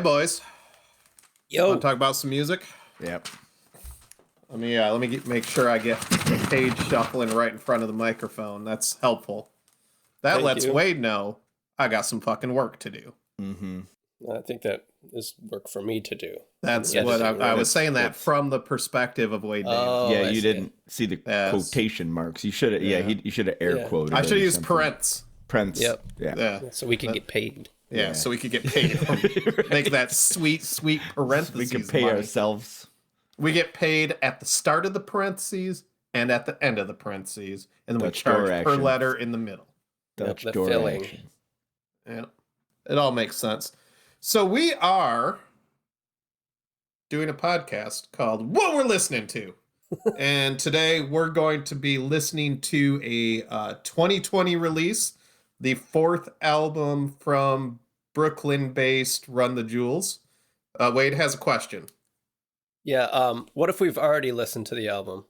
Hey, boys. Yo. Want to talk about some music? Yep. Let me make sure I get the page shuffling right in front of the microphone. That's helpful. That Thank lets you. Wade know I got some fucking work to do. Mm-hmm. I think that is work for me to do. That's Yes, what I was saying that that's- from the perspective of Wade Davis. Oh, Yeah, I you see. didn't see the Yes. quotation marks. You should have. Yeah, Yeah. you should have air Yeah. quoted. I it should or use something. parents. Prince. Yep. Yeah. Yeah. So we can get paid. Yeah, so we could get paid. Make that sweet, sweet parentheses We can pay money. ourselves. We get paid at the start of the parentheses and at the end of the parentheses, and then we Dutch door charge per action. letter in the middle. Dutch the door filling. action. Yeah, it all makes sense. So we are doing a podcast called What We're Listening To. And today we're going to be listening to a 2020 release, the fourth album from Brooklyn-based Run the Jewels. Wade has a question. Yeah. What if we've already listened to the album?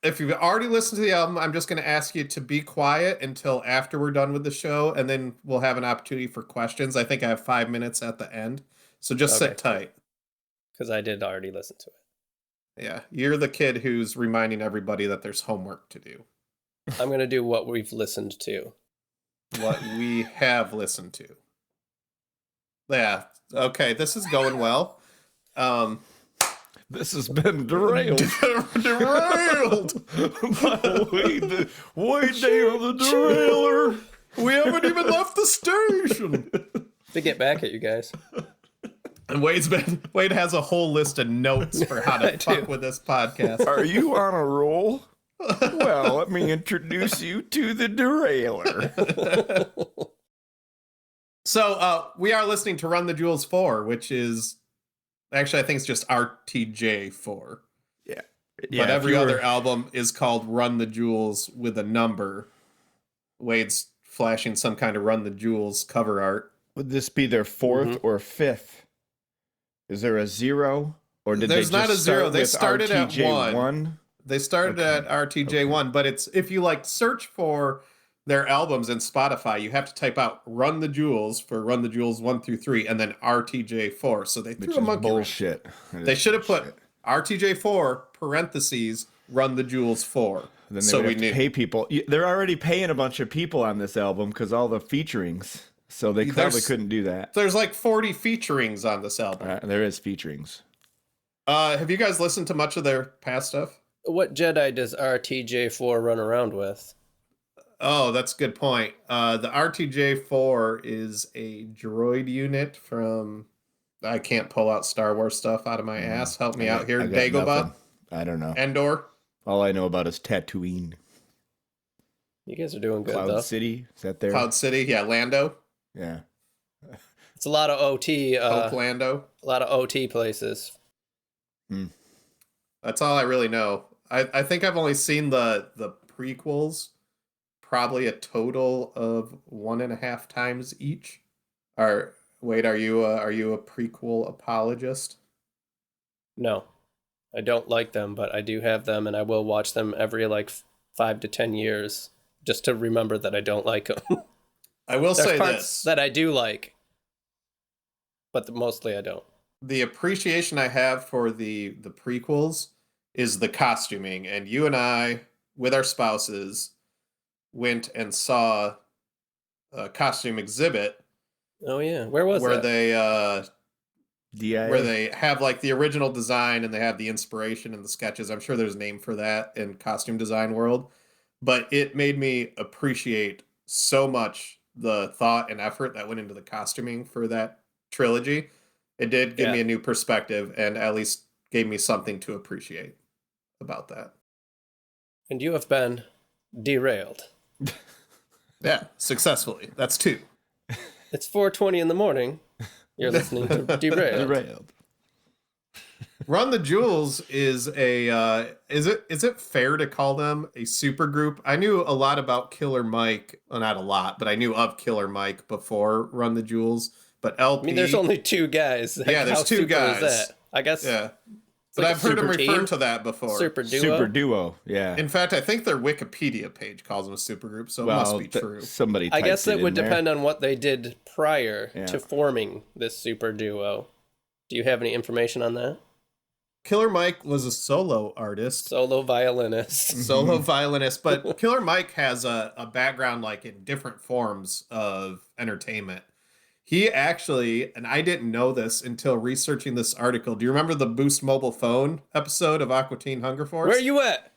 If you've already listened to the album, I'm just going to ask you to be quiet until after we're done with the show, and then we'll have an opportunity for questions. I think I have 5 minutes at the end, so just sit tight. Because I did already listen to it. Yeah, you're the kid who's reminding everybody that there's homework to do. I'm going to do what we've listened to. What we have listened to. Yeah, okay, this is going well. This has been derailed. Derailed! Wait there, the derailer. We haven't even left the station! To get back at you guys. And Wade has a whole list of notes for how to fuck with this podcast. Are you on a roll? Well, let me introduce you to the derailer. So we are listening to Run the Jewels 4, which is actually I think it's just RTJ4. Yeah. But every other album is called Run the Jewels with a number. Wade's flashing some kind of Run the Jewels cover art. Would this be their fourth or fifth? Is there a zero? Or did There's they just not a zero. start They with started at RTJ1? one. They started at RTJ1, but it's if you like search for their albums in Spotify, you have to type out Run the Jewels for Run the Jewels 1 through 3 and then RTJ4. So they Which threw is a monkey wrench. bullshit. They should have put RTJ4 parentheses Run the Jewels 4. Then they so would we have to knew. pay people. They're already paying a bunch of people on this album because all the featurings. So they probably couldn't do that. There's like 40 featurings on this album. There is featurings. Have you guys listened to much of their past stuff? What Jedi does RTJ4 run around with? Oh, that's a good point. The RTJ4 is a droid unit from... I can't pull out Star Wars stuff out of my ass. Help me out here. I got Dagobah? nothing. I don't know. Endor? All I know about is Tatooine. You guys are doing good, Cloud though. City? Is that there? Cloud City? Yeah, Lando? Yeah. It's a lot of OT. Hope Lando? A lot of OT places. That's all I really know. I think I've only seen the prequels probably a total of 1.5 times each. Wait, are you a prequel apologist? No, I don't like them, but I do have them, and I will watch them every 5 to 10 years just to remember that I don't like them. I will There's say parts this. that I do like, but mostly I don't. The appreciation I have for the prequels is the costuming, and you and I, with our spouses, went and saw a costume exhibit. Oh yeah, where was where that? where they have like the original design and they have the inspiration and the sketches. I'm sure there's a name for that in costume design world, but it made me appreciate so much the thought and effort that went into the costuming for that trilogy. It did give me a new perspective and at least gave me something to appreciate about that. And you have been derailed. Yeah, successfely. That's 2. It's 4:20 in the morning. You're listening to Derailed. Run the Jewels is a is it fair to call them a super group? I knew a lot about Killer Mike, well, not a lot, but I knew of Killer Mike before Run the Jewels. But LP, I mean, there's only 2 guys. Yeah, there's 2 guys. Is that? I guess. Yeah, but I've heard them refer to that before. Super duo. Super duo. Yeah. In fact, I think their Wikipedia page calls them a super group, so it must be true. Somebody. I guess typed it would in there. depend on what they did prior to forming this super duo. Do you have any information on that? Killer Mike was a solo artist. Solo violinist. Solo violinist. But Killer Mike has a background like in different forms of entertainment. He actually, and I didn't know this until researching this article. Do you remember the Boost Mobile Phone episode of Aqua Teen Hunger Force? Where you at?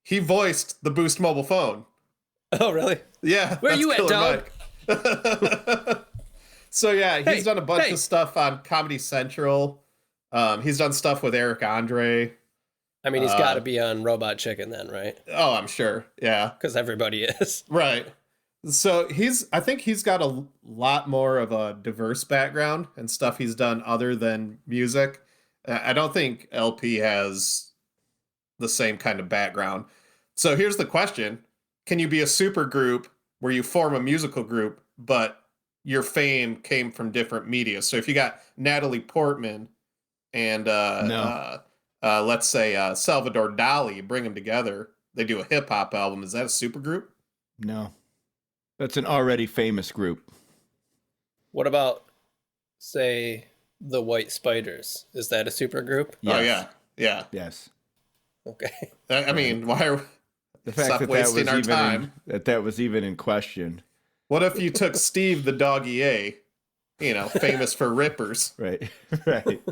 He voiced the Boost Mobile Phone. Oh, really? Yeah. Where you at, dog? So, yeah, he's done a bunch of stuff on Comedy Central. He's done stuff with Eric Andre. I mean, he's got to be on Robot Chicken then, right? Oh, I'm sure. Yeah. Because everybody is. Right. So I think he's got a lot more of a diverse background and stuff he's done other than music. I don't think LP has the same kind of background. So here's the question. Can you be a super group where you form a musical group, but your fame came from different media? So if you got Natalie Portman and let's say Salvador Dali, bring them together, they do a hip hop album. Is that a super group? No. That's an already famous group. What about, say, the Whyte Spydrz? Is that a super group? Yes. Oh, yeah. Yeah. Yes. Okay. I mean, why are the fact stop that wasting our time? That was even in question. What if you took Steve the Doggy A, famous for rippers, right? Right.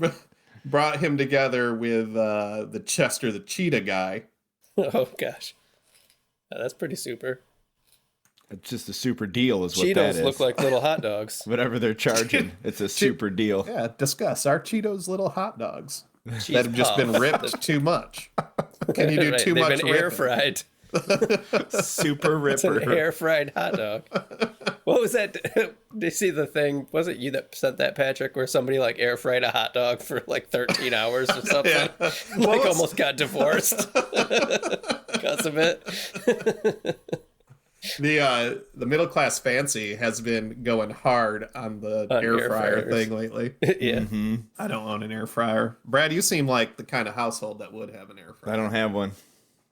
Brought him together with the Chester the Cheetah guy. Oh, gosh. That's pretty super. It's just a super deal is what Cheetos that is. look like little hot dogs. Whatever they're charging, it's a super deal. Yeah, discuss. Our Cheetos little hot dogs Cheese that have just been ripped too much. Can you do right, too they've much been ripping? air fried. Super ripper. It's an air fried hot dog. What was that? Did you see the thing? Was it you that said that, Patrick, where somebody like air fried a hot dog for like 13 hours or something? Yeah. Like almost got divorced because of it. The middle class fancy has been going hard on the air fryer thing lately. Yeah. Mm-hmm. I don't own an air fryer. Brad, you seem like the kind of household that would have an air fryer. I don't have one.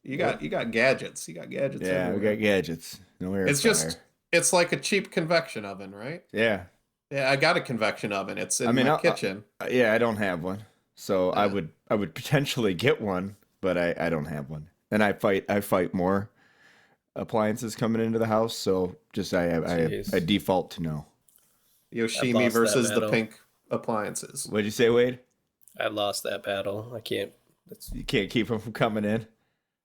You got gadgets. You got gadgets. Yeah, everywhere. we got gadgets. No air fryer. It's like a cheap convection oven, right? Yeah. Yeah, I got a convection oven. It's in my kitchen. Yeah, I don't have one. So I would potentially get one, but I don't have one. And I fight more appliances coming into the house, so just I default to no. Yoshimi versus the pink appliances. What'd you say, Wade? I lost that battle. I can't. You can't keep them from coming in.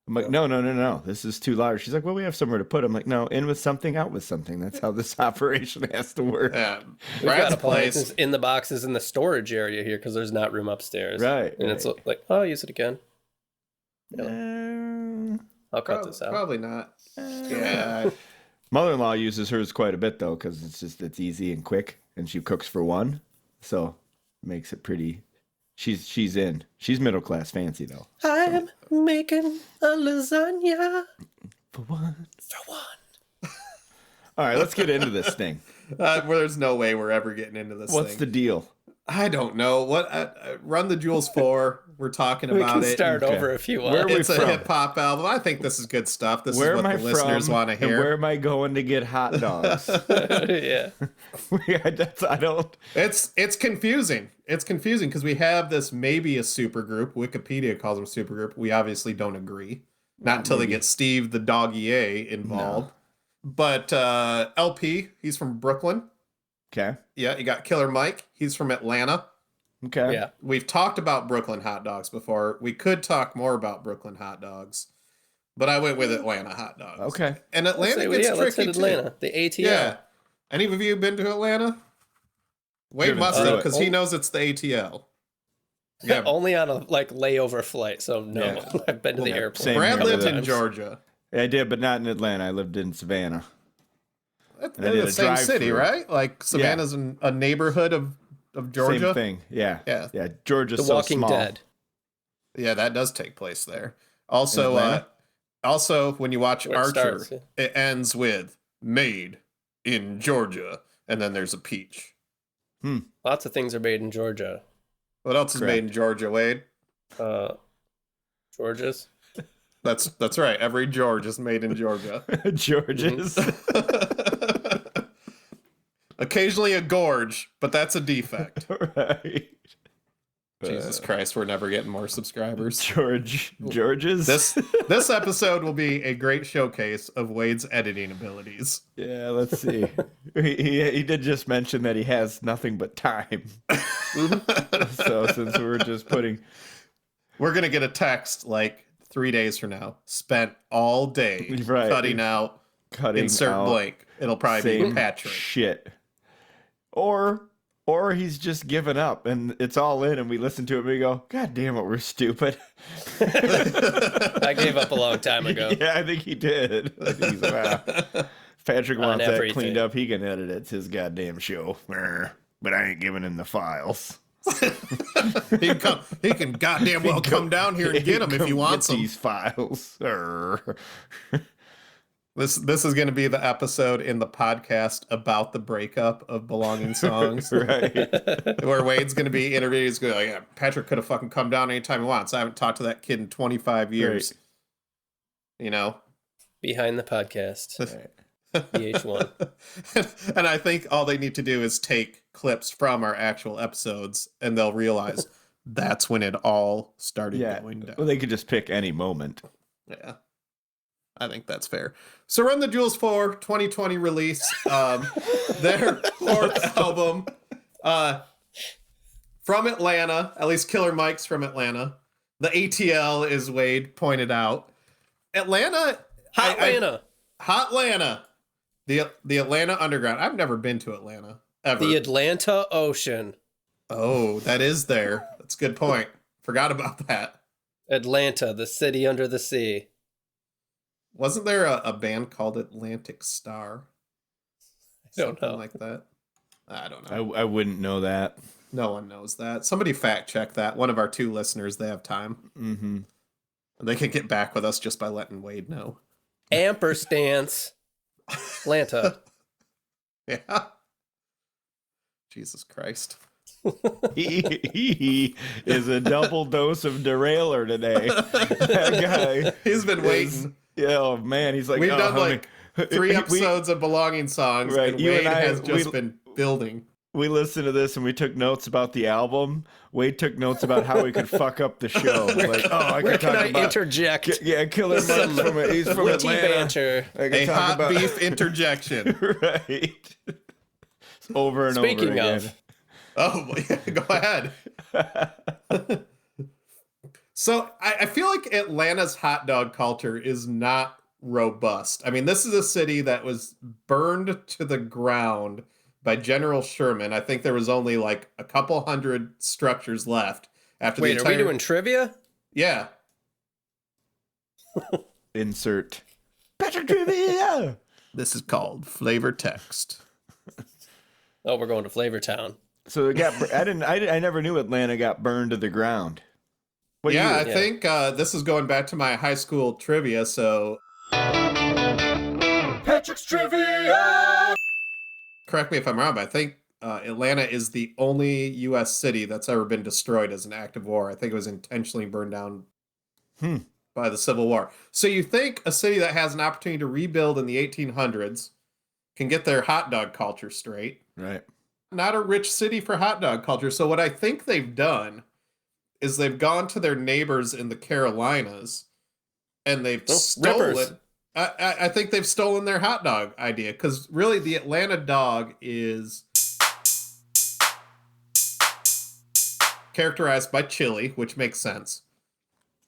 I'm like, no. This is too large. She's like, well, we have somewhere to put them. I'm like, no, in with something, out with something. That's how this operation has to work. Yeah. We've Brad's got appliances place in the boxes in the storage area here because there's not room upstairs. Right. And it's like, oh, I'll use it again. I'll cut this out. Probably not. Yeah. Mother-in-law uses hers quite a bit though, because it's easy and quick, and she cooks for one, so it makes it pretty. She's in. She's middle class fancy though. I'm making a lasagna For one. for one. All right, let's get into this thing. There's no way we're ever getting into this What's thing. the deal? I don't know. Run the Jewels 4. We're talking We about can it. start Okay. over if you Where want. are we It's a from? hip hop album. I think this is good stuff. This Where is am what I the listeners from? want to And hear. where am I going to get hot dogs? Yeah. I don't. It's confusing. It's confusing because we have this maybe a super group. Wikipedia calls them super group. We obviously don't agree. Not until they get Steve the Doggy A involved. No. But LP, he's from Brooklyn. Okay. Yeah, you got Killer Mike. He's from Atlanta. Okay. Yeah. We've talked about Brooklyn hot dogs before. We could talk more about Brooklyn hot dogs, but I went with Atlanta hot dogs. Okay. And Atlanta gets let's hit tricky Atlanta. too. The ATL. Yeah. Any of you been to Atlanta? Wade Driven must through have it. because he knows it's the ATL. Yeah. Only on a layover flight, so no. Yeah. I've been to the Yeah. airport. Same Brad here. lived in times. Georgia. I did, but not in Atlanta. I lived in Savannah. That's And I did the a same city, drive-through. right? Like Savannah's a neighborhood of Georgia. Same thing. Yeah. Yeah. Yeah. Georgia's The so Walking small. Dead. Yeah, that does take place there. Also, Atlanta? when you watch Where it Archer, starts, yeah. it ends with "made in Georgia," and then there's a peach. Lots of things are made in Georgia. What else is made in Georgia, Wade? Georgia's. That's right. Every George is made in Georgia. Georgia's. Occasionally a gorge, but that's a defect. Right. Jesus Christ, we're never getting more subscribers. George's. This episode will be a great showcase of Wade's editing abilities. Yeah, let's see. he did just mention that he has nothing but time. So since we're just we're gonna get a text like 3 days from now, spent all day cutting out insert blank. It'll probably be Patrick. Shit. Or he's just given up and it's all in and we listen to it and we go, God damn it, we're stupid. I gave up a long time ago. Yeah, I think he did. I think he's, if Patrick wants that cleaned up, he can edit it. It's his goddamn show. But I ain't giving him the files. he can goddamn well come down here and get them if he wants them. These files. This is going to be the episode in the podcast about the breakup of Belonging Songs. Right. Where Wade's going to be interviewed. He's going to go, yeah, Patrick could have fucking come down anytime he wants. I haven't talked to that kid in 25 years. Right. You know? Behind the podcast. VH1. And I think all they need to do is take clips from our actual episodes and they'll realize that's when it all started going down. Well, they could just pick any moment. Yeah. I think that's fair. So Run the Jewels 4 2020 release, their fourth album from Atlanta, at least Killer Mike's from Atlanta. The ATL, as Wade pointed out. Atlanta. Hotlanta. The Atlanta Underground. I've never been to Atlanta, ever. The Atlanta Ocean. Oh, that is there. That's a good point. Forgot about that. Atlanta, the city under the sea. Wasn't there a band called Atlantic Star? Something like that. I don't know. I wouldn't know that. No one knows that. Somebody fact check that. One of our 2 listeners, they have time. Mm-hmm. They can get back with us just by letting Wade know. Amperstance. Atlanta. Yeah. Jesus Christ. He is a double dose of derailer today. That guy. He's been waiting. Oh man, he's like, we've done like 3 episodes of Belonging Songs, right? And Wade has just been building. We listened to this and we took notes about the album. Wade took notes about how we could fuck up the show. Like, I could talk about interject? Killer Mike's he's from Atlanta. Banter. A hot beef interjection, right? Over and over again. Speaking of, oh yeah, go ahead. So I feel like Atlanta's hot dog culture is not robust. I mean, this is a city that was burned to the ground by General Sherman. I think there was only like a couple hundred structures left after the entire... Are we doing trivia? Yeah. Insert Patrick trivia. This is called Flavor Text. Oh, we're going to Flavor Town. So it got. I never knew Atlanta got burned to the ground. I think this is going back to my high school trivia, so... Patrick's Trivia! Correct me if I'm wrong, but I think Atlanta is the only U.S. city that's ever been destroyed as an act of war. I think it was intentionally burned down by the Civil War. So you think a city that has an opportunity to rebuild in the 1800s can get their hot dog culture straight. Right. Not a rich city for hot dog culture. So what I think they've done is they've gone to their neighbors in the Carolinas and they've stolen. I think they've stolen their hot dog idea, because really the Atlanta dog is characterized by chili, which makes sense.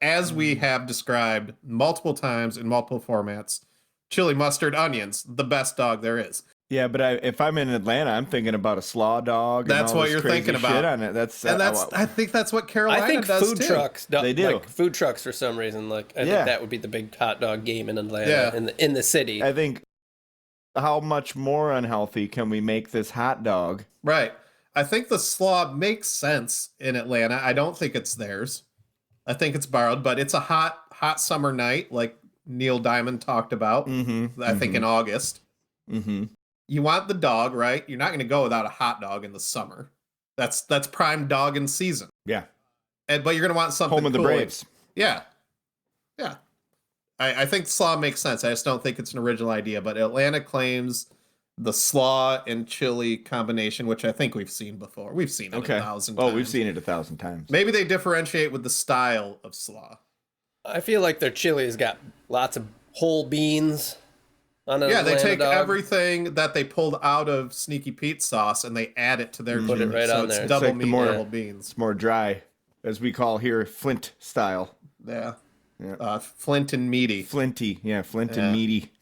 As we have described multiple times in multiple formats, chili, mustard, onions, the best dog there is. Yeah, but if I'm in Atlanta, I'm thinking about a slaw dog. That's what you're thinking about. Shit on it. I think that's what Carolina does food trucks. They do. Like food trucks for some reason. Like I think that would be the big hot dog game in Atlanta, in the city. I think how much more unhealthy can we make this hot dog? Right. I think the slaw makes sense in Atlanta. I don't think it's theirs. I think it's borrowed, but it's a hot summer night, like Neil Diamond talked about. I think in August. Mm-hmm. You want the dog, right? You're not going to go without a hot dog in the summer. That's prime dog in season. Yeah. But you're going to want something home of the Braves. Yeah. I think slaw makes sense. I just don't think it's an original idea. But Atlanta claims the slaw and chili combination, which I think we've seen before. We've seen it 1,000 times. Oh, we've seen it 1,000 times. Maybe they differentiate with the style of slaw. I feel like their chili's got lots of whole beans on it. Yeah, they take everything that they pulled out of Sneaky Pete's sauce and they add it to their chili. Put it right on there. It's double like meat, double beans. It's more dry, as we call here, Flint style. Yeah. Flint and meaty. Flinty, yeah, Flint and meaty.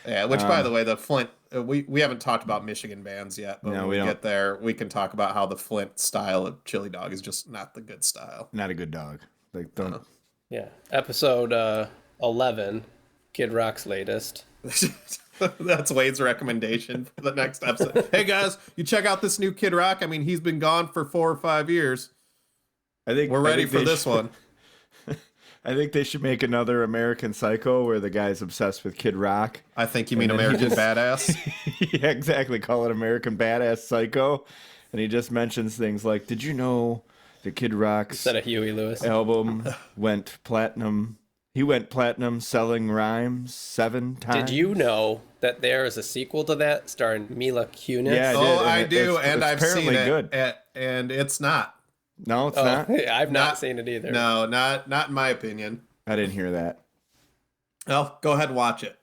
Yeah, which, by the way, the Flint, we haven't talked about Michigan bands yet, but when we get there, we can talk about how the Flint style of chili dog is just not the good style. Not a good dog. Like, don't. Yeah, episode 11, Kid Rock's latest. That's Wade's recommendation for the next episode. Hey, guys, you check out this new Kid Rock. I mean, he's been gone for 4 or 5 years. We're ready for this one. I think they should make another American Psycho where the guy's obsessed with Kid Rock. I think you mean American Badass. Yeah, exactly. Call it American Badass Psycho. And he just mentions things like, did you know the Kid Rock's instead of Huey Lewis album went platinum? He went platinum selling rhymes 7 times. Did you know that there is a sequel to that starring Mila Kunis? Yeah, I do, and I've seen it. Good. And it's not. No, it's not. I've not seen it either. No, not in my opinion. I didn't hear that. Well, go ahead and watch it.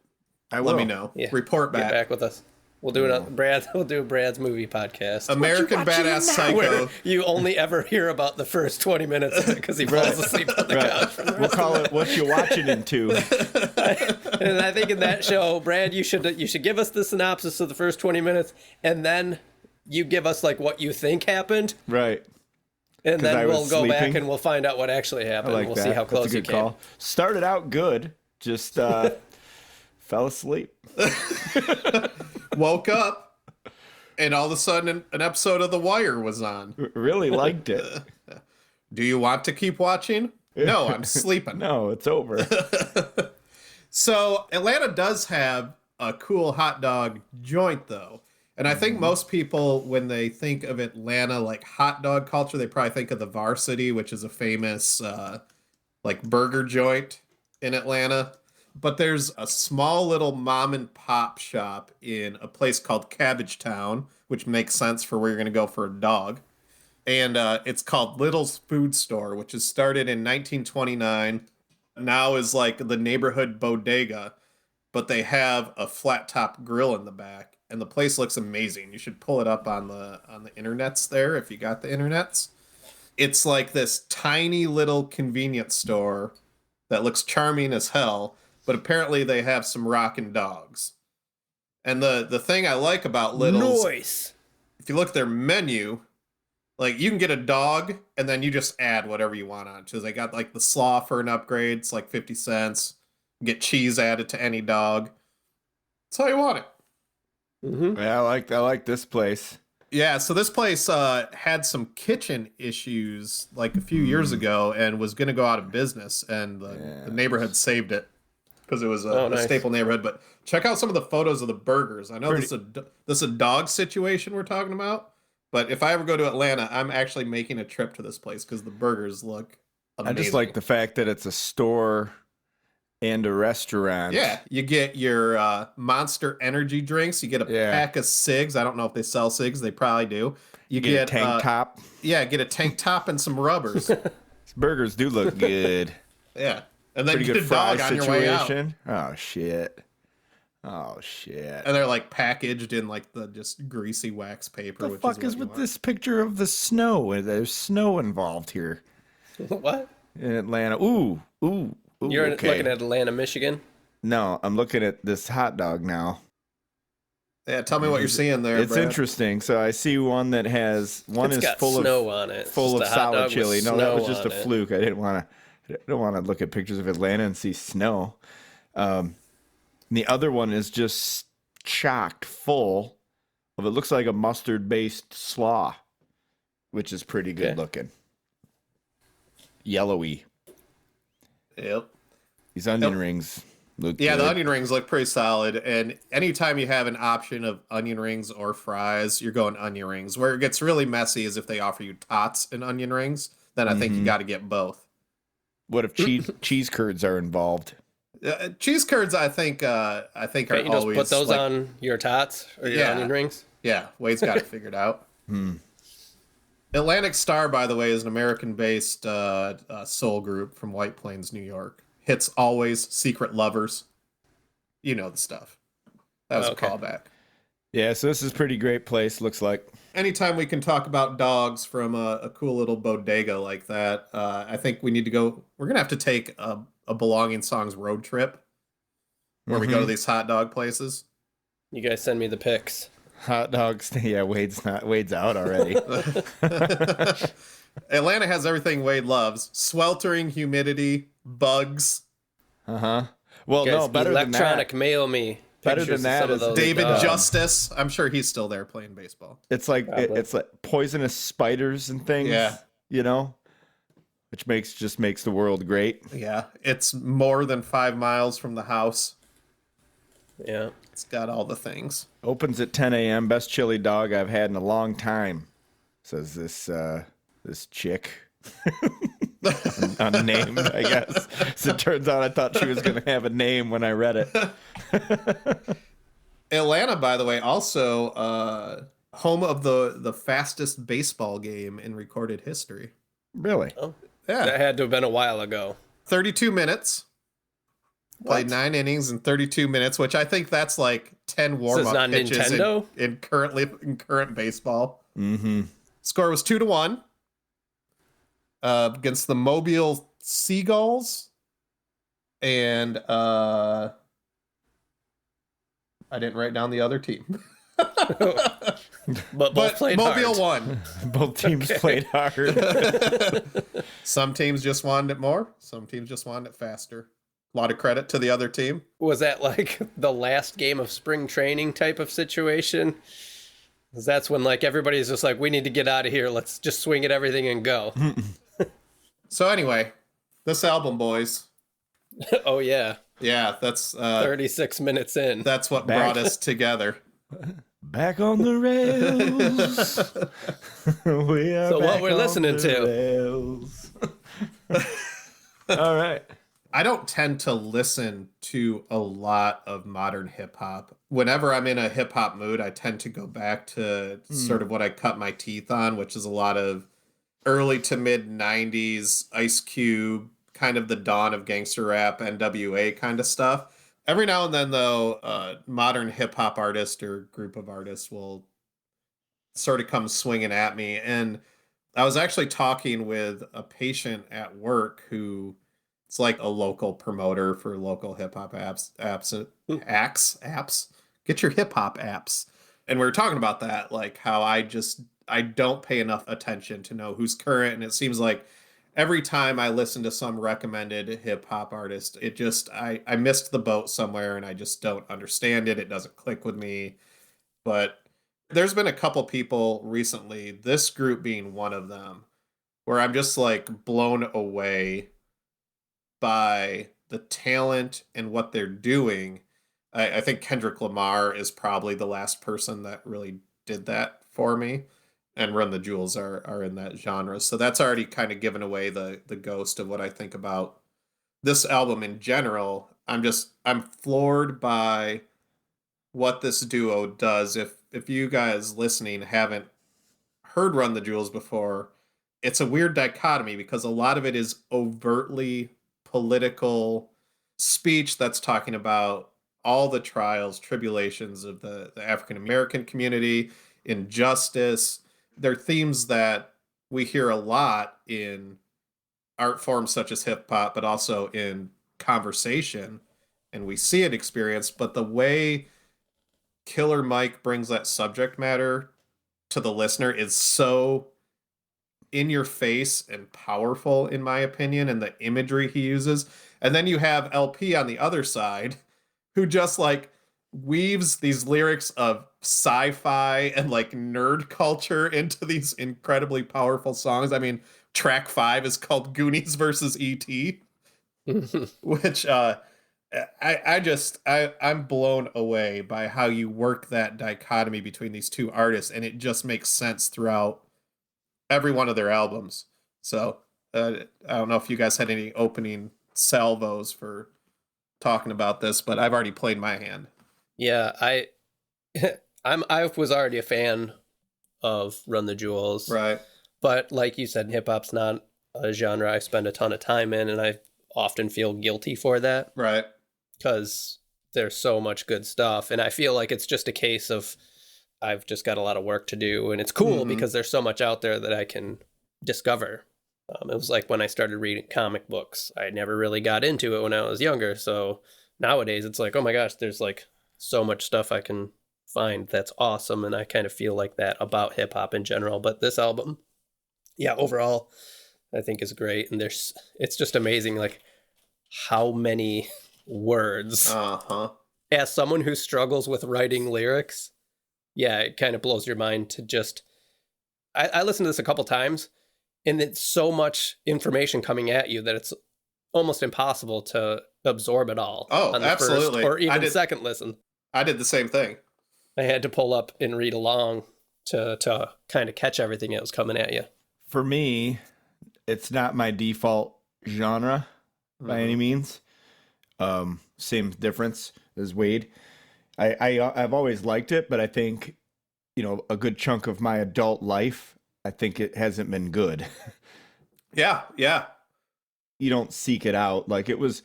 I will. Let me know. Yeah. Report back. Get back with us. We'll do it. We'll do Brad's movie podcast. American Badass Psycho. You only ever hear about the first 20 minutes because he falls asleep on the couch. We'll call it "What You Watching Into." And I think in that show, Brad, you should give us the synopsis of the first 20 minutes, and then you give us like what you think happened. Right. And then we'll go back and we'll find out what actually happened. We'll see how close you came. Started out good, just fell asleep. Woke up, and all of a sudden an episode of The Wire was on. Really liked it. Do you want to keep watching? No, I'm sleeping. No, it's over. So Atlanta does have a cool hot dog joint, though. And I think most people, when they think of Atlanta, like hot dog culture, they probably think of the Varsity, which is a famous like burger joint in Atlanta. But there's a small little mom and pop shop in a place called Cabbage Town, which makes sense for where you're going to go for a dog. And it's called Little's Food Store, which is started in 1929. Now is like the neighborhood bodega, but they have a flat top grill in the back. And the place looks amazing. You should pull it up on the internets there if you got the internets. It's like this tiny little convenience store that looks charming as hell, but apparently they have some rockin' dogs. And the thing I like about Little's, Noise. If you look at their menu, like you can get a dog and then you just add whatever you want on. So they got like the slaw for an upgrade, it's like 50 cents. Get cheese added to any dog. That's how you want it. Mm-hmm. Yeah, I like this place. Yeah, so this place had some kitchen issues like a few years ago and was going to go out of business, and the neighborhood saved it because it was a staple neighborhood. But check out some of the photos of the burgers. I know this is a dog situation we're talking about, but if I ever go to Atlanta, I'm actually making a trip to this place because the burgers look amazing. I just like the fact that it's a store and a restaurant. Yeah, you get your Monster energy drinks. You get a pack of cigs. I don't know if they sell cigs. They probably do. You get a tank top. Yeah, get a tank top and some rubbers. These burgers do look good. Yeah, and then pretty get good a dog on your way out. Oh shit! And they're like packaged in like the just greasy wax paper. The fuck is with this picture of the snow? There's snow involved here. What? In Atlanta. Ooh. You're looking at Atlanta, Michigan? No, I'm looking at this hot dog now. Yeah, tell me what you're seeing there. It's Brad. Interesting. So I see one that has it's got full snow of on it. Full of solid chili. No, that was just a it. fluke. I don't want to look at pictures of Atlanta and see snow. The other one is just chocked full of, it looks like a mustard-based slaw, which is pretty good looking. Yellowy. Yep. These onion rings look good. The onion rings look pretty solid. And anytime you have an option of onion rings or fries, you're going onion rings. Where it gets really messy is if they offer you tots and onion rings. Then I think you got to get both. What if cheese curds are involved? Cheese curds, I think are you always just put those like, on your tots or your onion rings. Yeah, Wade's got it figured out. Atlantic Star, by the way, is an American-based soul group from White Plains, New York. Hits Always, Secret Lovers. You know the stuff. That was a callback. Yeah, so this is a pretty great place, looks like. Anytime we can talk about dogs from a cool little bodega like that, I think we need to go. We're going to have to take a Belonging Songs road trip where we go to these hot dog places. You guys send me the pics. Hot dogs. Yeah, Wade's out already. Atlanta has everything Wade loves. Sweltering humidity, bugs. Well, no, better than that. Electronic mail me. Better than that is David Justice. I'm sure he's still there playing baseball. It's like it's like poisonous spiders and things. Yeah. You know? Which just makes the world great. Yeah. It's more than 5 miles from the house. Yeah. It's got all the things. Opens at 10 a.m. Best chili dog I've had in a long time, says this chick. Unnamed, I guess. So it turns out I thought she was going to have a name when I read it. Atlanta, by the way, also home of the fastest baseball game in recorded history. Really? Oh, yeah. That had to have been a while ago. 32 minutes. Played 9 innings in 32 minutes, which I think that's like 10 warm-up pitches in current baseball. Score was 2-1 against the Mobile Seagulls, and I didn't write down the other team. but both played Mobile hard. won. Both teams played hard. Some teams just wanted it more. Some teams just wanted it faster. A lot of credit to the other team. Was that like the last game of spring training type of situation? Because that's when like everybody's just like, we need to get out of here. Let's just swing at everything and go. So anyway, this album, boys. Oh, yeah. Yeah, that's 36 minutes in. That's what brought us together. Back on the rails. We are so what we're listening to. All right. I don't tend to listen to a lot of modern hip hop. Whenever I'm in a hip hop mood, I tend to go back to sort of what I cut my teeth on, which is a lot of early to mid 90s Ice Cube, kind of the dawn of gangster rap, NWA kind of stuff. Every now and then, though, modern hip hop artist or group of artists will sort of come swinging at me. And I was actually talking with a patient at work who it's like a local promoter for local hip hop apps. Get your hip hop apps. And we were talking about that, like how I don't pay enough attention to know who's current. And it seems like every time I listen to some recommended hip hop artist, I missed the boat somewhere and I just don't understand it. It doesn't click with me. But there's been a couple people recently, this group being one of them, where I'm just like blown away by the talent and what they're doing. I think Kendrick Lamar is probably the last person that really did that for me. And Run the Jewels are in that genre. So that's already kind of given away the ghost of what I think about this album in general. I'm floored by what this duo does. If you guys listening haven't heard Run the Jewels before, it's a weird dichotomy because a lot of it is overtly political speech that's talking about all the trials, tribulations of the African American community, injustice. They're themes that we hear a lot in art forms such as hip hop, but also in conversation, and we see it experienced. But the way Killer Mike brings that subject matter to the listener is so in your face and powerful, in my opinion, and the imagery he uses. And then you have LP on the other side who just like weaves these lyrics of sci-fi and like nerd culture into these incredibly powerful songs. I mean, track 5 is called Goonies versus E.T., which I'm blown away by how you work that dichotomy between these two artists, and it just makes sense throughout every one of their albums. So I don't know if you guys had any opening salvos for talking about this, but I've already played my hand. Yeah, I was already a fan of Run the Jewels. Right. But like you said, hip hop's not a genre I spend a ton of time in, and I often feel guilty for that. Right. Because there's so much good stuff, and I feel like it's just a case of I've just got a lot of work to do, and it's cool because there's so much out there that I can discover. It was like when I started reading comic books. I never really got into it when I was younger, so nowadays it's like, oh my gosh, there's like so much stuff I can find that's awesome, and I kind of feel like that about hip-hop in general. But this album, yeah, overall I think is great, and it's just amazing like how many words. As someone who struggles with writing lyrics, yeah, it kind of blows your mind to just I listened to this a couple times, and it's so much information coming at you that it's almost impossible to absorb it all on the absolutely first or even second listen. I did the same thing. I had to pull up and read along to kind of catch everything that was coming at you. For me, it's not my default genre by any means. Same difference as Wade. I've always liked it, but I think, a good chunk of my adult life, I think it hasn't been good. Yeah. You don't seek it out. Like it was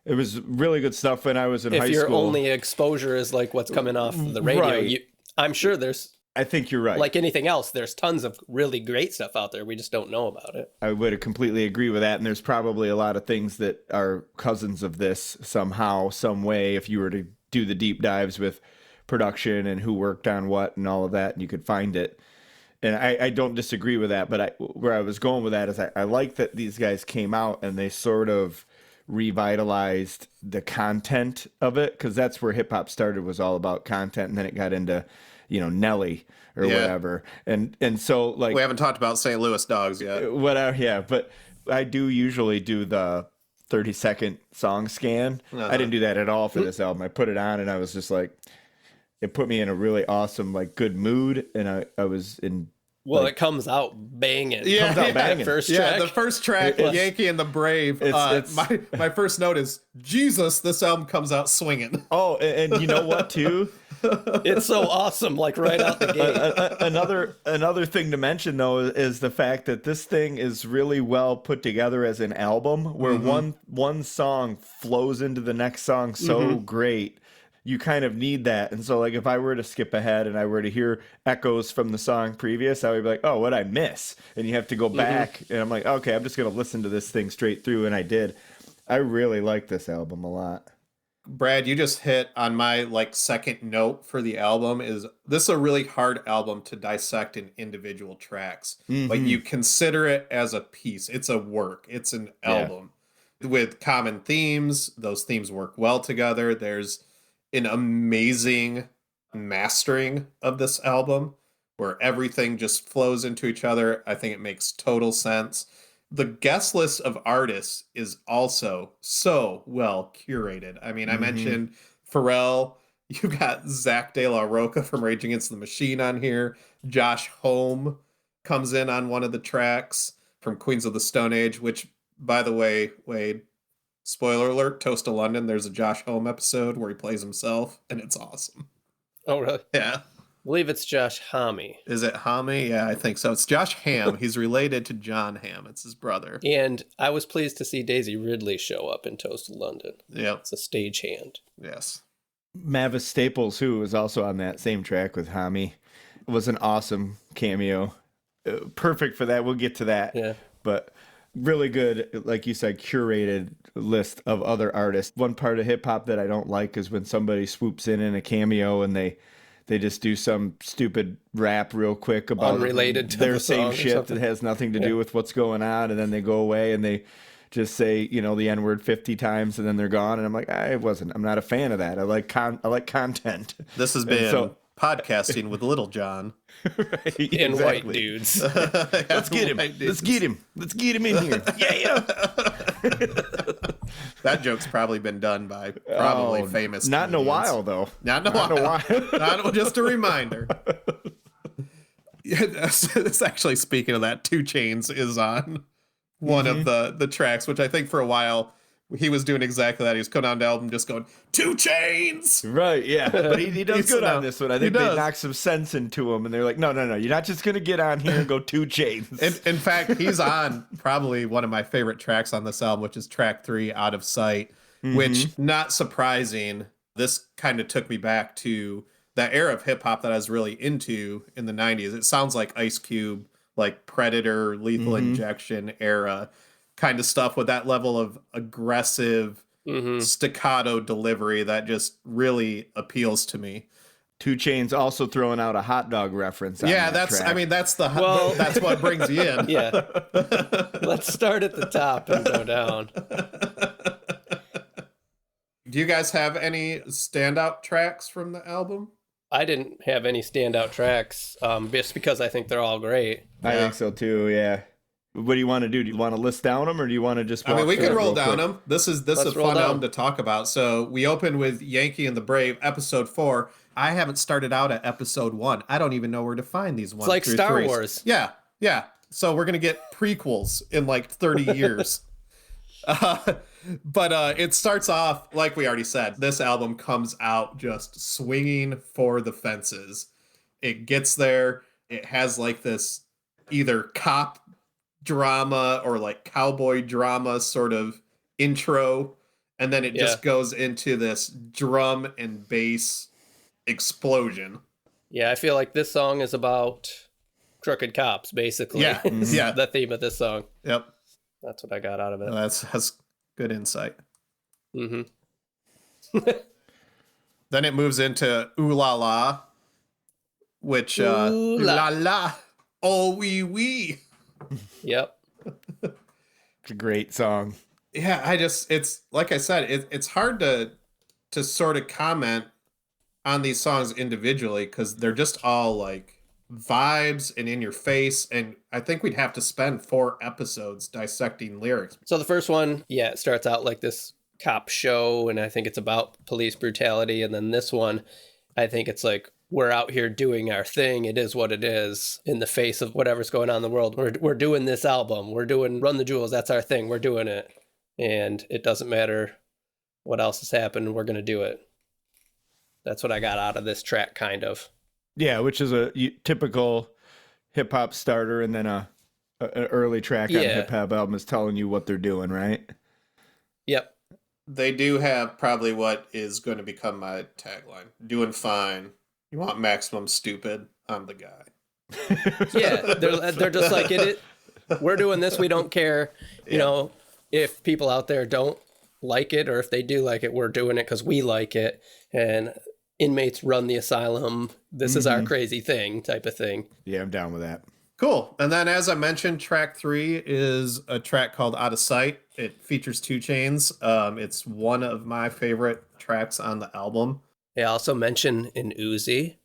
really good stuff when I was in high school. If your only exposure is like what's coming off the radio, right. I'm sure I think you're right. Like anything else, there's tons of really great stuff out there. We just don't know about it. I would completely agree with that. And there's probably a lot of things that are cousins of this somehow, some way, if you were to do the deep dives with production and who worked on what and all of that, and you could find it. And I don't disagree with that. But where I was going with that is I like that these guys came out and they sort of revitalized the content of it, because that's where hip hop started, was all about content. And then it got into Nelly or whatever. And so like, we haven't talked about St. Louis Dogs yet. Whatever. Yeah. But I do usually do the 30-second song scan. I didn't do that at all for this album. I put it on and I was just like, it put me in a really awesome, like good mood. And I was in, well, it comes out banging. Yeah, comes out banging. First track. The first track, Yankee and the Brave. My first note is, Jesus, this album comes out swinging. Oh, and you know what, too? It's so awesome, like right out the gate. Another thing to mention, though, is the fact that this thing is really well put together as an album, where one song flows into the next song so great. You kind of need that. And so, like, if I were to skip ahead and I were to hear echoes from the song previous, I would be like, oh, what'd I miss? And you have to go back. And I'm like, okay, I'm just going to listen to this thing straight through. And I did. I really like this album a lot. Brad, you just hit on my, second note for the album. Is this is a really hard album to dissect in individual tracks. But you consider it as a piece. It's a work. It's an album. With common themes. Those themes work well together. There's an amazing mastering of this album where everything just flows into each other. I think it makes total sense. The guest list of artists is also so well curated. I mean, I mentioned Pharrell. You got Zach De La Rocha from Rage Against the Machine on here. Josh Homme comes in on one of the tracks from Queens of the Stone Age, which, by the way, Wade, spoiler alert, Toast to London, there's a Josh Homme episode where he plays himself, and it's awesome. Oh, really? Yeah. I believe it's Josh Homme. Is it Homme? Yeah, I think so. It's Josh Hamm. He's related to John Hamm. It's his brother. And I was pleased to see Daisy Ridley show up in Toast to London. Yeah. It's a stagehand. Yes. Mavis Staples, who was also on that same track with Homme, was an awesome cameo. Perfect for that. We'll get to that. Yeah. But really good, like you said, curated list of other artists. One part of hip hop that I don't like is when somebody swoops in a cameo and they just do some stupid rap real quick about unrelated to their the same song shit that has nothing to do with what's going on, and then they go away and they just say, the N-word 50 times and then they're gone. And I'm like, I'm not a fan of that. I like content. This has been podcasting with Little John. Right, and exactly. White dudes. Let's get him. Let's get him. Let's get him in here. Yeah. That joke's probably been done by famous not comedians. In a while, though. Not in a while. Just a reminder. It's actually, speaking of that, 2 Chainz is on one of the tracks, which I think for a while he was doing exactly that. He was coming on the album just going, 2 Chains! Right, yeah. But he does good on this one. I think He they does. knocked some sense into him, and they're like, no, you're not just going to get on here and go 2 Chains. In fact, he's on probably one of my favorite tracks on this album, which is track 3, Out of Sight, which, not surprising, this kind of took me back to that era of hip-hop that I was really into in the 90s. It sounds like Ice Cube, like Predator, Lethal Injection era kind of stuff with that level of aggressive staccato delivery that just really appeals to me. 2 Chains also throwing out a hot dog reference on that track. I mean, that's what brings you in. Yeah. Let's start at the top and go down. Do you guys have any standout tracks from the album? I didn't have any standout tracks, just because I think they're all great. I think so too, yeah. What do you want to do? Do you want to list down them, or do you want to just walk we through can it roll real down quick? them. This is a fun album to talk about. So we open with Yankee and the Brave, episode 4. I haven't started out at episode 1. I don't even know where to find these ones. It's like Star Wars. Yeah. So we're going to get prequels in like 30 years. But it starts off, like we already said, this album comes out just swinging for the fences. It gets there. It has like this either cop drama or like cowboy drama sort of intro. And then it just goes into this drum and bass explosion. Yeah, I feel like this song is about crooked cops, basically. Yeah. Yeah. The theme of this song. Yep. That's what I got out of it. That's good insight. Mm-hmm. Then it moves into Ooh La La, which Ooh La La, oh wee wee. Yep. It's a great song. Yeah, it's like I said, it's hard to sort of comment on these songs individually because they're just all like vibes and in your face, and I think we'd have to spend 4 episodes dissecting lyrics. So the first one, it starts out like this cop show, and I think it's about police brutality, and then this one, I think it's like, we're out here doing our thing, it is what it is, in the face of whatever's going on in the world. We're doing this album, we're doing Run the Jewels, that's our thing, we're doing it, and it doesn't matter what else has happened, we're gonna do it. That's what I got out of this track, kind of. Yeah, which is a typical hip-hop starter, and then an early track on a hip-hop album is telling you what they're doing, right? Yep. They do have probably what is going to become my tagline. Doing fine. You want maximum stupid? I'm the guy. Yeah, they're just like, we're doing this, we don't care. You know, if people out there don't like it, or if they do like it, we're doing it because we like it. And inmates run the asylum. This is our crazy thing type of thing. Yeah, I'm down with that. Cool. And then, as I mentioned, track 3 is a track called Out of Sight. It features 2 Chains. It's one of my favorite tracks on the album. They also mention an Uzi.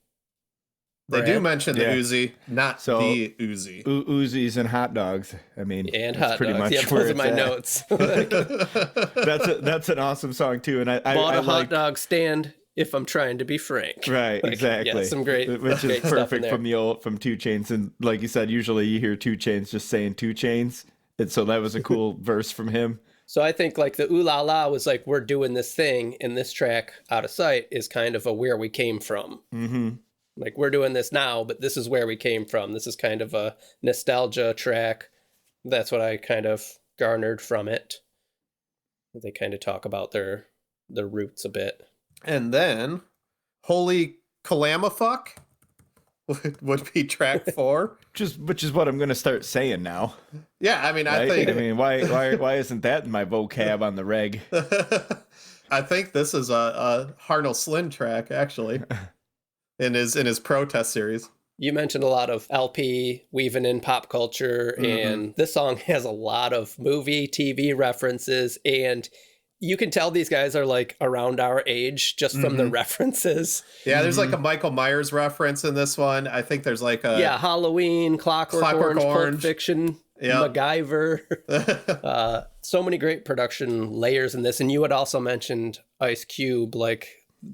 They do mention the Uzi, not the Uzi. Uzis and hot dogs. I mean, and hot pretty dogs. much Those are my notes. That's an awesome song too. And I bought a hot dog stand. If I'm trying to be frank. Right, exactly. Yeah, some great, which great is perfect stuff from 2 Chains. And like you said, usually you hear 2 Chains just saying 2 Chains. And so that was a cool verse from him. So I think like the Ooh La La was like, we're doing this thing, in this track, Out of Sight, is kind of a where we came from. Mm-hmm. Like, we're doing this now, but this is where we came from. This is kind of a nostalgia track. That's what I kind of garnered from it. They kind of talk about their roots a bit. And then, Holy Calamafuck would be track 4. Which is what I'm going to start saying now. Yeah, I mean, right? I mean, why isn't that in my vocab on the reg? I think this is a Harnol Slin track, actually, in his protest series. You mentioned a lot of LP weaving in pop culture, and this song has a lot of movie, TV references, and you can tell these guys are like around our age just from the references. Yeah, there's like a Michael Myers reference in this one. I think there's like a Halloween, Clockwork Orange, Pulp Fiction, MacGyver. So many great production layers in this. And you had also mentioned Ice Cube, like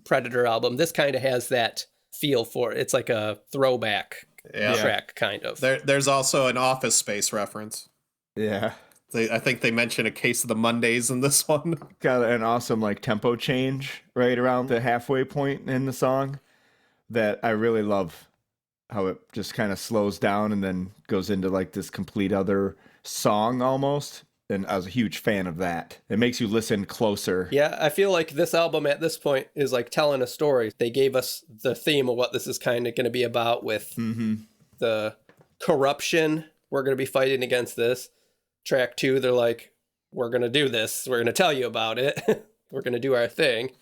Predator album. This kind of has that feel for it. It's like a throwback track, kind of. There's also an Office Space reference. Yeah. I think they mention a case of the Mondays in this one. Got an awesome like tempo change right around the halfway point in the song that I really love. How it just kind of slows down and then goes into like this complete other song almost. And I was a huge fan of that. It makes you listen closer. Yeah, I feel like this album at this point is like telling a story. They gave us the theme of what this is kind of going to be about with the corruption. We're going to be fighting against this. Track 2, they're like, we're going to do this. We're going to tell you about it. We're going to do our thing.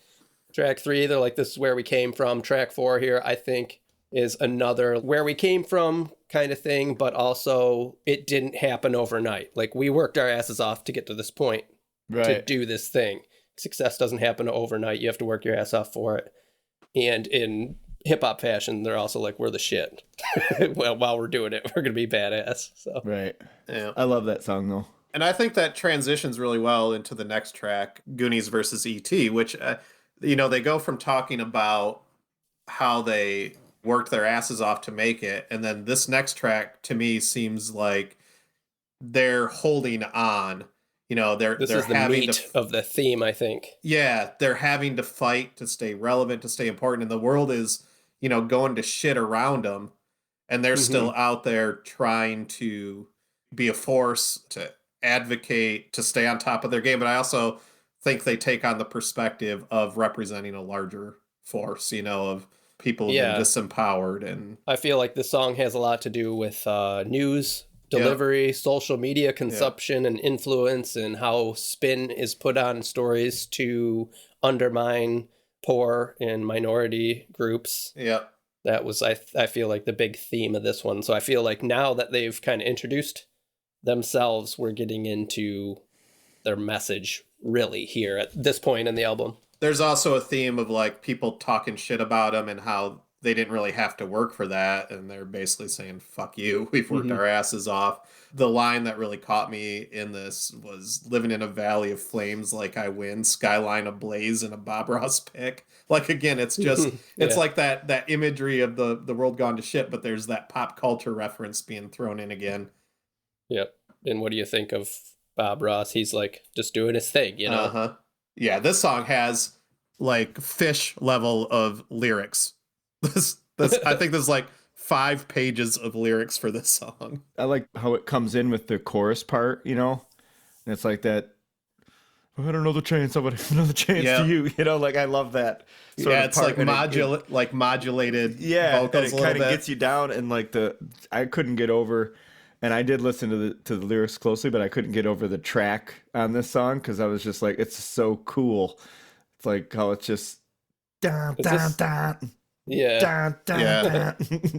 Track 3, they're like, this is where we came from. Track 4 here, I think, is another where we came from kind of thing, but also it didn't happen overnight. Like, we worked our asses off to get to this point, to do this thing. Success doesn't happen overnight. You have to work your ass off for it. And in hip-hop fashion, they're also like, we're the shit. Well, while we're doing it, we're going to be badass. So Right. Yeah. I love that song, though. And I think that transitions really well into the next track, Goonies versus E.T., which, they go from talking about how they worked their asses off to make it, and then this next track to me seems like they're holding on. They're is the having meat of the theme, I think. Yeah, they're having to fight to stay relevant, to stay important, and the world is going to shit around them, and they're still out there trying to be a force, to advocate, to stay on top of their game. But I also think they take on the perspective of representing a larger force, of people who've been disempowered. And I feel like this song has a lot to do with news delivery, social media consumption and influence, and how spin is put on stories to undermine poor and minority groups. Yeah. That was, I feel like, the big theme of this one. So I feel like now that they've kind of introduced themselves, we're getting into their message really here at this point in the album. There's also a theme of like people talking shit about them and how they didn't really have to work for that. And they're basically saying, fuck you. We've worked our asses off. The line that really caught me in this was, living in a valley of flames like I win, skyline ablaze in a Bob Ross pick. Like, again, it's just, it's like that imagery of the world gone to shit, but there's that pop culture reference being thrown in again. Yep. And what do you think of Bob Ross? He's like just doing his thing, Yeah, this song has like fish level of lyrics. This I think there's like 5 pages of lyrics for this song. I like how it comes in with the chorus part, and it's like that. I don't know the chance, but another chance to you. Like, I love that. It's like modulated. Yeah, vocals and it kind of gets you down, and like I couldn't get over. And I did listen to the lyrics closely, but I couldn't get over the track on this song because I was just like, it's so cool. It's like how it's just dun, dun, dun, yeah, dun, dun, dun.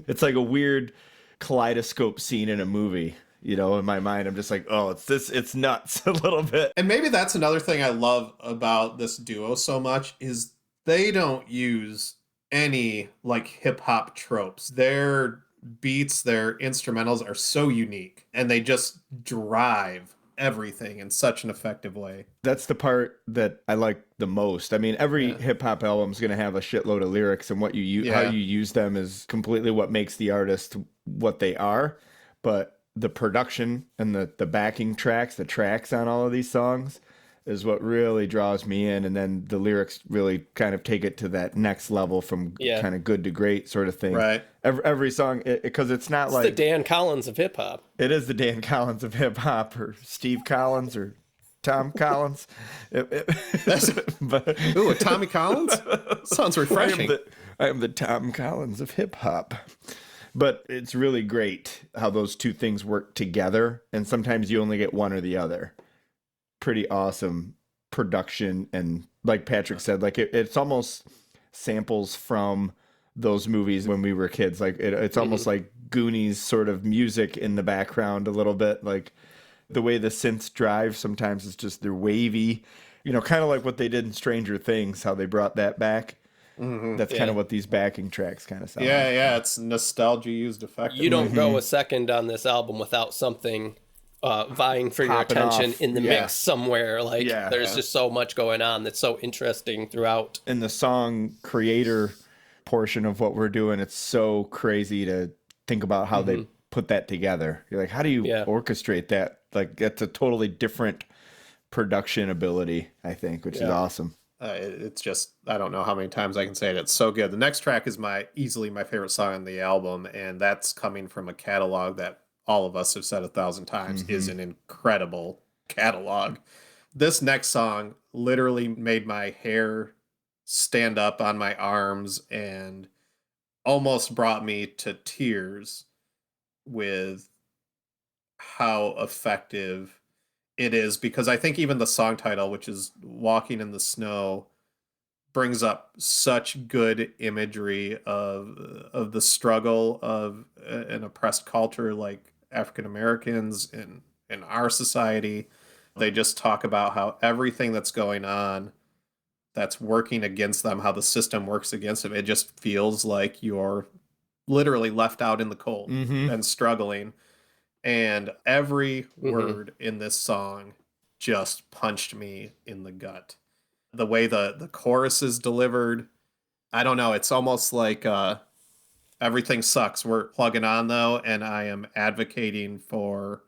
It's like a weird kaleidoscope scene in a movie. In my mind, I'm just like, oh, it's nuts a little bit. And maybe that's another thing I love about this duo so much is they don't use any like hip hop tropes. Their beats, their instrumentals are so unique, and they just drive everything in such an effective way. That's the part that I like the most. I mean, every hip hop album is going to have a shitload of lyrics, and what you use, how you use them is completely what makes the artist what they are. But the production and the backing tracks, the tracks on all of these songs is what really draws me in. And then the lyrics really kind of take it to that next level from kind of good to great sort of thing. Right. Every song, because it's not like the Dan Collins of hip hop. It is the Dan Collins of hip hop, or Steve Collins, or Tom Collins. Ooh, a Tommy Collins? Sounds refreshing. I am the Tom Collins of hip hop. But it's really great how those two things work together, and sometimes you only get one or the other. Pretty awesome production, and like Patrick said, like it's almost samples from those movies when we were kids. Like it's almost like Goonies sort of music in the background a little bit. Like the way the synths drive sometimes is just, they're wavy, kind of like what they did in Stranger Things, how they brought that back. That's kind of what these backing tracks kind of sound like. Yeah, it's nostalgia used effectively. You don't go a second on this album without something vying for your attention in the mix somewhere. Like, there's just so much going on that's so interesting throughout. In the song creator portion of what we're doing, it's so crazy to think about how they put that together. You're like, how do you orchestrate that Like it's a totally different production ability, I think, which is awesome. It's just, I don't know how many times I can say it. It's so good. The next track is easily my favorite song on the album, and that's coming from a catalog that all of us have said 1,000 times is an incredible catalog. This next song literally made my hair stand up on my arms and almost brought me to tears with how effective it is, because I think even the song title, which is Walking in the Snow, brings up such good imagery of the struggle of an oppressed culture like African Americans in our society. They just talk about how everything that's going on that's working against them, how the system works against them. It just feels like you're literally left out in the cold and struggling. And every word in this song just punched me in the gut. The way the chorus is delivered, I don't know. It's almost like everything sucks. We're plugging on, though, and I am advocating for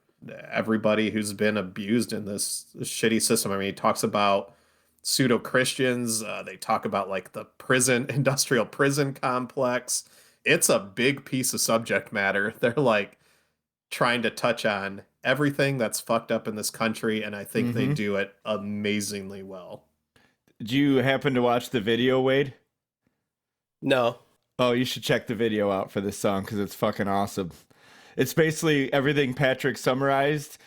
everybody who's been abused in this shitty system. I mean, he talks about pseudo-Christians. They talk about, like, the industrial prison complex. It's a big piece of subject matter. They're, like, trying to touch on everything that's fucked up in this country, and I think they do it amazingly well. Did you happen to watch the video, Wade? No. Oh, you should check the video out for this song because it's fucking awesome. It's basically everything Patrick summarized,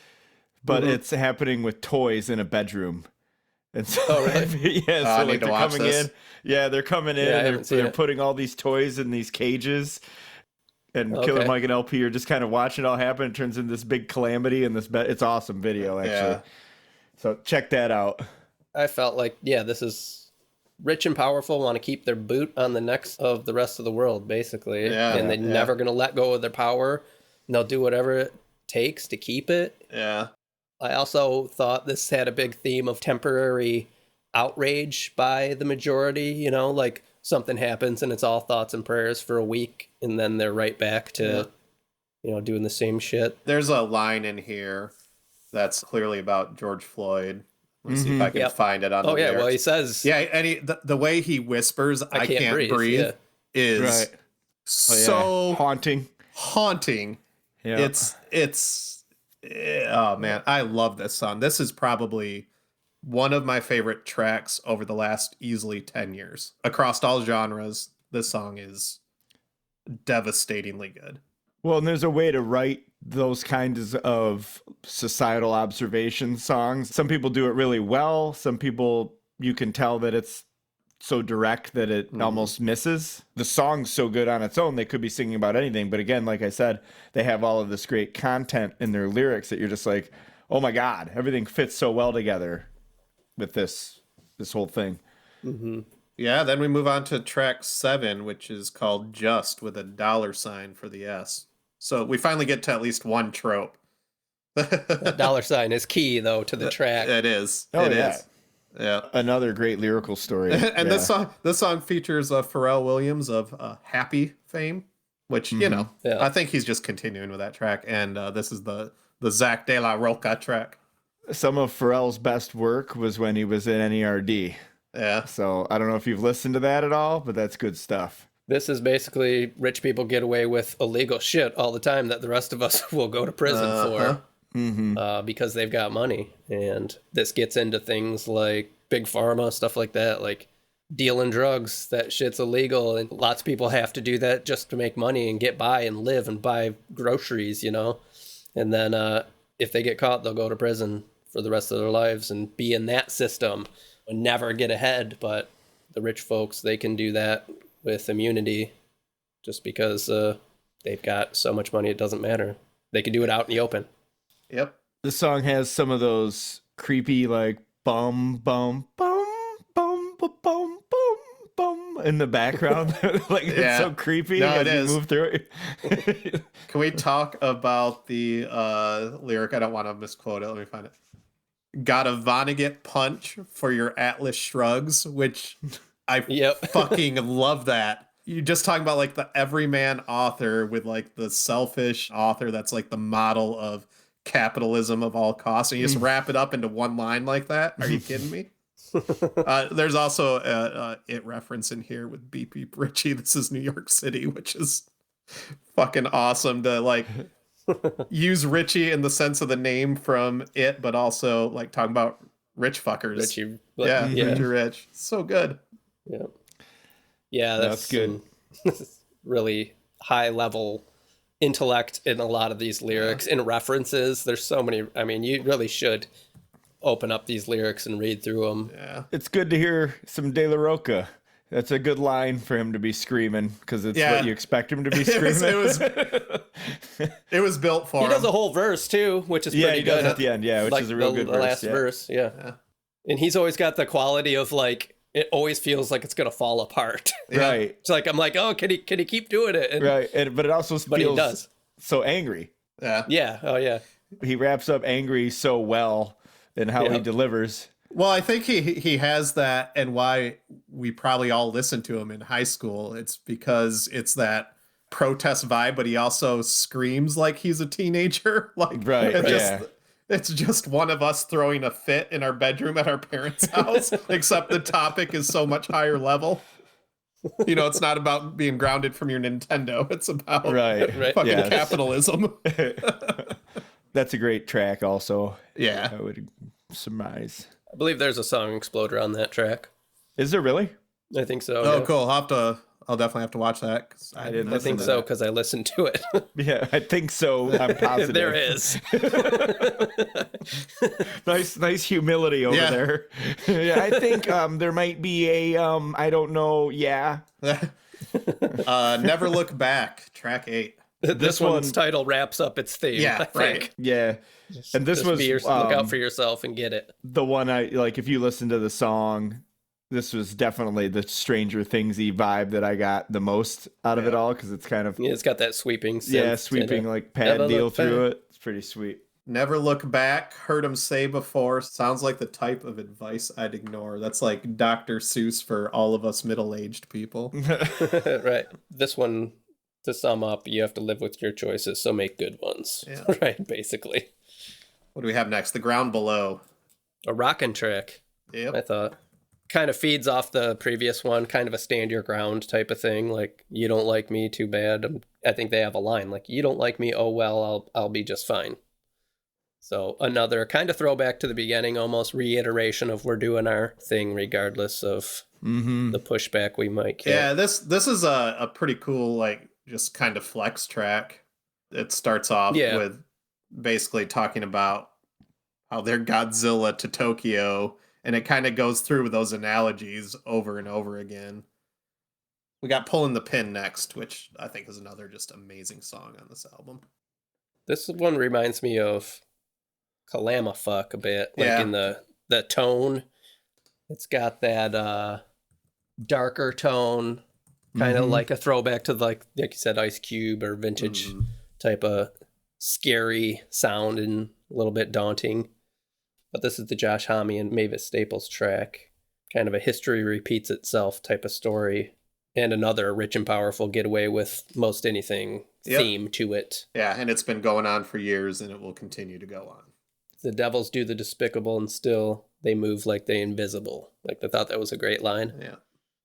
but it's happening with toys in a bedroom. And so, really? Yeah, so like they're coming in. Yeah, they're coming in and they're putting all these toys in these cages. And Killer Mike and LP are just kind of watching it all happen. It turns into this big calamity in this bed. It's awesome video, actually. Yeah. So check that out. I felt like, this is rich and powerful, want to keep their boot on the necks of the rest of the world, basically. Yeah, and they're never going to let go of their power. And they'll do whatever it takes to keep it. Yeah. I also thought this had a big theme of temporary outrage by the majority, like something happens and it's all thoughts and prayers for a week, and then they're right back to, doing the same shit. There's a line in here that's clearly about George Floyd. Let's see if I can find it on the lyrics. Well, he says... Yeah, and the way he whispers, I can't breathe is so... Haunting. Yeah. It's... Oh, man, I love this song. This is probably one of my favorite tracks over the last easily 10 years. Across all genres, this song is devastatingly good. Well, and there's a way to write those kinds of societal observation songs. Some people do it really well. Some people, you can tell that it's so direct that it almost misses. The song's so good on its own, they could be singing about anything. But again, like I said, they have all of this great content in their lyrics that you're just like, oh my God, everything fits so well together with this whole thing. Yeah, then we move on to track 7, which is called Just, with a $sign for the S. So we finally get to at least one trope. That $sign is key, though, to the track. It is. Oh, it is. Yeah. Another great lyrical story. And this song features Pharrell Williams of Happy fame, which, I think he's just continuing with that track. And this is the Zach De La Roca track. Some of Pharrell's best work was when he was in NERD. Yeah. So I don't know if you've listened to that at all, but that's good stuff. This is basically rich people get away with illegal shit all the time that the rest of us will go to prison for because they've got money. And this gets into things like big pharma, stuff like that, like dealing drugs. That shit's illegal. And lots of people have to do that just to make money and get by and live and buy groceries, And then if they get caught, they'll go to prison for the rest of their lives and be in that system and never get ahead. But the rich folks, they can do that with immunity just because they've got so much money, it doesn't matter. They can do it out in the open. Yep. The song has some of those creepy, like, bum, bum, bum, bum, bum, bum, bum, bum in the background. It's so creepy as you move through it. Can we talk about the lyric? I don't want to misquote it. Let me find it. Got a Vonnegut punch for your Atlas shrugs, which... I fucking love that. You're just talking about like the everyman author with like the selfish author that's like the model of capitalism of all costs, and you just wrap it up into one line like that. Are you kidding me? There's also a it reference in here with Beep Beep Richie. This is New York City, which is fucking awesome to like use Richie in the sense of the name from it, but also like talking about rich fuckers. Richie, Richie Rich. So good. Yeah, that's good. Really high level intellect in a lot of these lyrics and references. There's so many. I mean, you really should open up these lyrics and read through them. Yeah, it's good to hear some De La Roca. That's a good line for him to be screaming, because it's what you expect him to be screaming. It was built for him. He does a whole verse too, which is pretty good. Does at the end, which like is a real good verse. The last verse, and he's always got the quality of like, it always feels like it's gonna fall apart. Right. It's like, I'm like, oh, can he keep doing it? And, right. But it also feels he does. So angry. Yeah. Yeah. Oh yeah. He wraps up angry so well in how he delivers. Well, I think he has that, and why we probably all listened to him in high school. It's because it's that protest vibe, but he also screams like he's a teenager. Like, it's just one of us throwing a fit in our bedroom at our parents' house, except the topic is so much higher level. You know, it's not about being grounded from your Nintendo. It's about fucking capitalism. That's a great track also. Yeah. I would surmise. I believe there's a song Exploder on that track. Is there really? I think so. Oh, cool. I'll definitely have to watch that. I think so because I listened to it. Yeah, I think so. I'm positive. There is. Nice humility over there. Yeah, I think there might be a I don't know. Yeah. Never Look Back, track 8. This one's title wraps up its theme. Yeah, I think. Yeah. And this was look out for yourself and get it. The one I like. If you listen to the song, this was definitely the Stranger Thingsy vibe that I got the most out of it all, because it's kind of it's got that sweeping sweeping like pad deal through it. It's pretty sweet. Never Look Back, heard him say before, sounds like the type of advice I'd ignore. That's like Dr. Seuss for all of us middle-aged people. Right. This one, to sum up, you have to live with your choices, so make good ones. Yeah. Right, basically. What do we have next? The Ground Below. A rockin' track. Yep. I thought. Kind of feeds off the previous one, kind of a stand your ground type of thing. Like, you don't like me, too bad. I think they have a line like, you don't like me, oh well, I'll be just fine. So another kind of throwback to the beginning, almost reiteration of we're doing our thing regardless of the pushback we might get. Yeah, this is a pretty cool, like, just kind of flex track. It starts off with basically talking about how they're Godzilla to Tokyo, and it kind of goes through those analogies over and over again. We got Pulling the Pin next, which I think is another just amazing song on this album. This one reminds me of Kalamafuck a bit, like in the tone. It's got that darker tone, kind of like a throwback to like you said, Ice Cube or vintage type of scary sound and a little bit daunting. But this is the Josh Homme and Mavis Staples track, kind of a history repeats itself type of story, and another rich and powerful get away with most anything theme to it. Yeah, and it's been going on for years, and it will continue to go on. The devils do the despicable, and still they move like they invisible. Like, I thought that was a great line. Yeah.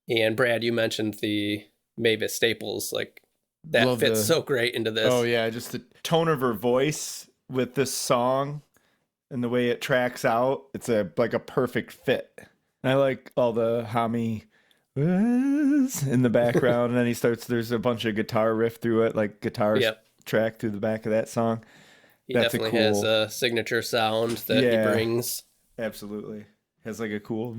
And Brad, you mentioned the Mavis Staples, like that fits so great into this. Oh yeah, just the tone of her voice with this song and the way it tracks out. It's like a perfect fit. And I like all the Homme in the background, and then there's a bunch of guitar riff through it, like guitars track through the back of that song. He definitely has a signature sound that he brings. Absolutely. Has like a cool...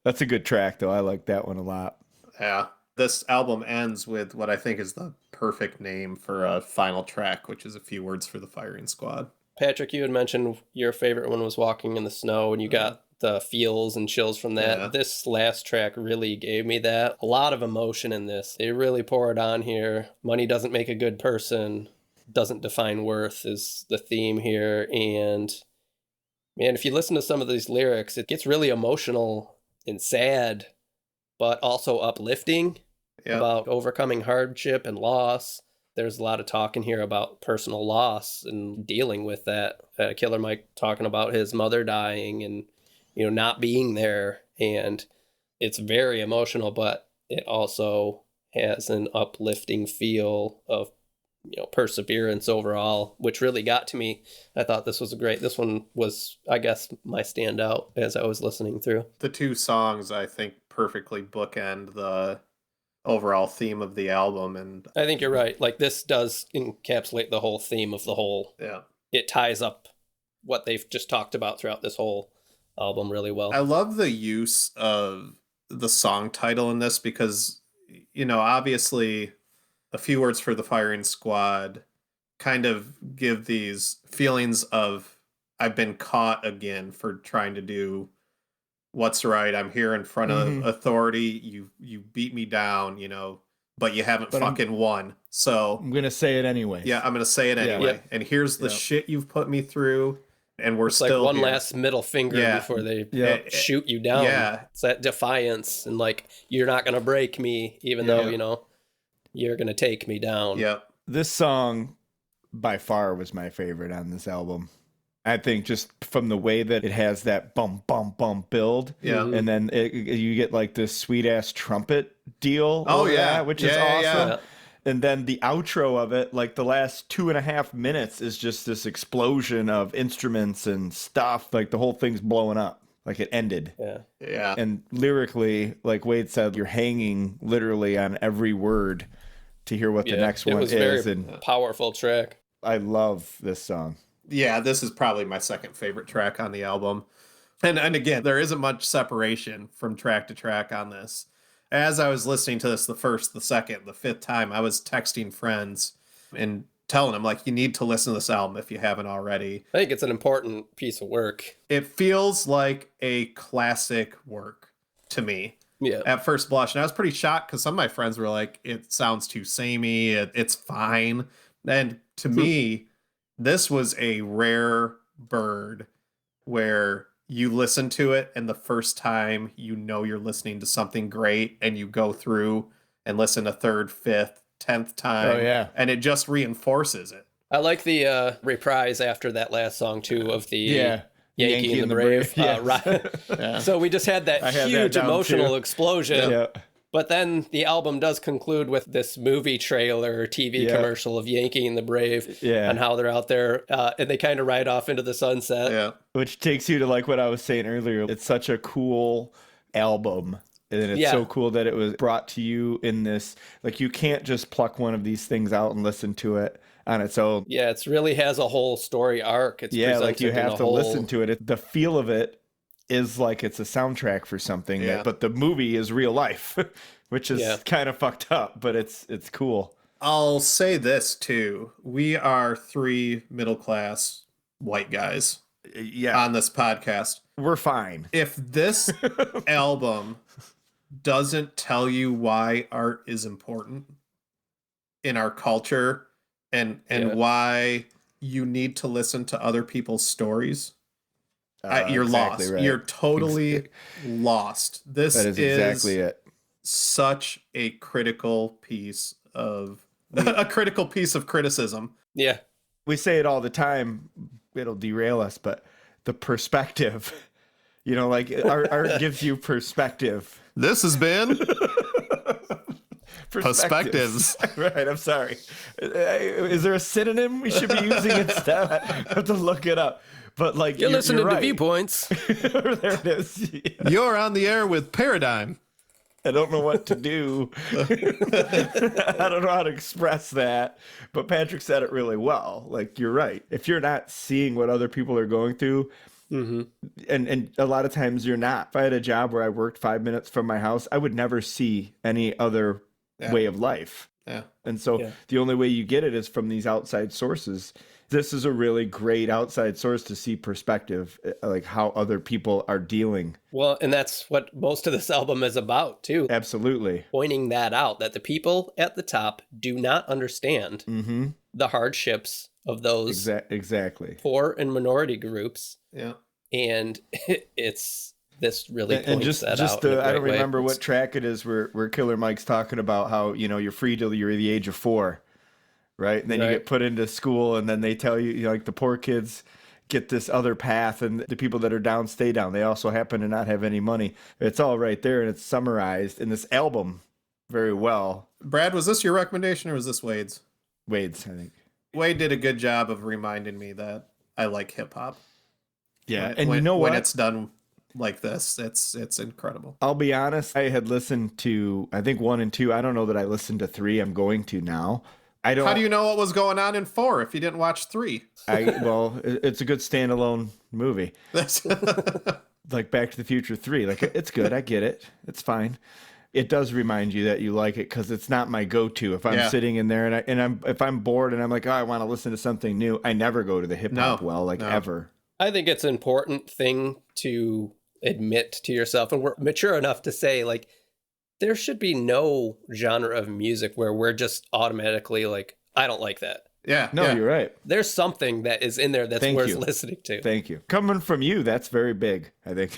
That's a good track, though. I like that one a lot. Yeah. This album ends with what I think is the perfect name for a final track, which is A Few Words for the Firing Squad. Patrick, you had mentioned your favorite one was Walking in the Snow, and you got the feels and chills from that. Yeah. This last track really gave me that. A lot of emotion in this. They really pour it on here. Money doesn't make a good person. Doesn't define worth is the theme here. And man, if you listen to some of these lyrics, it gets really emotional and sad, but also uplifting about overcoming hardship and loss. there's a lot of talk in here about personal loss and dealing with that. Killer Mike talking about his mother dying and, you know, not being there. And it's very emotional, but it also has an uplifting feel of, you know, perseverance overall, which really got to me. I thought this one was, I guess, my standout as I was listening through. The two songs, I think, perfectly bookend the overall theme of the album. And I think you're right. Like, this does encapsulate the whole theme of the whole. Yeah. It ties up what they've just talked about throughout this whole album really well. I love the use of the song title in this because, you know, obviously A Few Words for the Firing Squad kind of give these feelings of I've been caught again for trying to do what's right. I'm here in front of authority. You beat me down, you know, but you haven't fucking won. So I'm going to say it anyway. Yeah, I'm going to say it anyway. Yep. And here's the shit you've put me through. And we're it's still like one here. last middle finger before they shoot you down. Yeah. It's that defiance and like, you're not going to break me, even though, you know, you're going to take me down. Yep. This song by far was my favorite on this album. I think just from the way that it has that bum, bum, bum build. Yeah. And then you get like this sweet ass trumpet deal. Oh, yeah. That, which is awesome. Yeah. And then the outro of it, like the last 2.5 minutes is just this explosion of instruments and stuff. Like the whole thing's blowing up. Like it ended. Yeah. Yeah. And lyrically, like Wade said, you're hanging literally on every word to hear what the next one is. It was a very powerful track. I love this song. Yeah, this is probably my second favorite track on the album. And again, there isn't much separation from track to track on this. As I was listening to this the first, the second, the fifth time, I was texting friends and telling them, like, you need to listen to this album if you haven't already. I think it's an important piece of work. It feels like a classic work to me. Yeah. At first blush. And I was pretty shocked because some of my friends were like, it sounds too samey. It's fine. And to me, this was a rare bird where you listen to it and the first time you know you're listening to something great and you go through and listen a third, fifth, 10th time. Oh, yeah. And it just reinforces it. I like the reprise after that last song too of the Yankee and the Brave. Yes. So we just had that huge emotional explosion. Yeah. But then the album does conclude with this movie trailer, TV commercial of Yankee and the Brave and how they're out there and they kind of ride off into the sunset. Yeah. Which takes you to like what I was saying earlier. It's such a cool album. And it's so cool that it was brought to you in this. Like you can't just pluck one of these things out and listen to it on its own. Yeah, it really has a whole story arc. It's like you have to listen to it. The feel of it is like it's a soundtrack for something, but the movie is real life, which is kind of fucked up, but it's cool. I'll say this too. We are 3 middle-class white guys on this podcast. We're fine. If this album doesn't tell you why art is important in our culture and why you need to listen to other people's stories, you're exactly lost. Right. You're totally lost. This is exactly it. Such a critical piece of criticism. Yeah. We say it all the time. It'll derail us, but the perspective, you know, like art gives you perspective. This has been Perspectives. Right, I'm sorry. Is there a synonym we should be using instead? I have to look it up. But like you're listening right. to Viewpoints. There it is. Yeah. You're on the air with Paradigm. I don't know what to do. I don't know how to express that. But Patrick said it really well. Like, you're right. If you're not seeing what other people are going through, and a lot of times you're not. If I had a job where I worked 5 minutes from my house, I would never see any other way of life. Yeah. And so the only way you get it is from these outside sources. This is a really great outside source to see perspective, like how other people are dealing. Well, and that's what most of this album is about, too. Absolutely. Pointing that out, that the people at the top do not understand the hardships of those exactly poor and minority groups. Yeah. And this really points that out. I don't remember what track it is where Killer Mike's talking about how, you know, you're free till you're the age of 4. right? And then you get put into school, and then they tell you, like, the poor kids get this other path, and the people that are down stay down. They also happen to not have any money. It's all right there, and it's summarized in this album very well. Brad, was this your recommendation or was this Wade's? Wade's, I think. Wade did a good job of reminding me that I like hip hop. Yeah, and you know what? When it's done like this, it's incredible. I'll be honest, I had listened to, I think 1 and 2. I don't know that I listened to 3. I'm going to now. I don't. How do you know what was going on in 4 if you didn't watch 3? Well, it's a good standalone movie. Like Back to the Future 3. Like, it's good. I get it. It's fine. It does remind you that you like it because it's not my go-to. If I'm sitting in there if I'm bored and I'm like, oh, I want to listen to something new, I never go to the hip hop ever. I think it's an important thing to admit to yourself, and we're mature enough to say, like, there should be no genre of music where we're just automatically like, I don't like that. Yeah. No, you're right. There's something that is in there that's worth listening to. Thank you. Coming from you, that's very big, I think.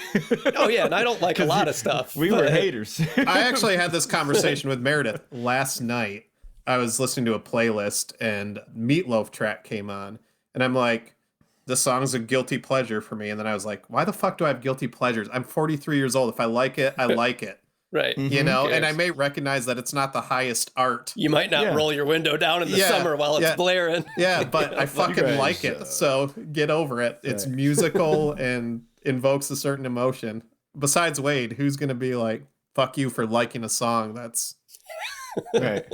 Oh, yeah, and I don't like a lot of stuff. We were haters. I actually had this conversation with Meredith last night. I was listening to a playlist, and Meatloaf track came on, and I'm like, this song's a guilty pleasure for me. And then I was like, why the fuck do I have guilty pleasures? I'm 43 years old. If I like it, I like it. Right. You know, and I may recognize that it's not the highest art. You might not roll your window down in the summer while it's blaring. Yeah, but I fucking like it. So get over it. It's musical and invokes a certain emotion. Besides Wade, who's going to be like, fuck you for liking a song that's... Right.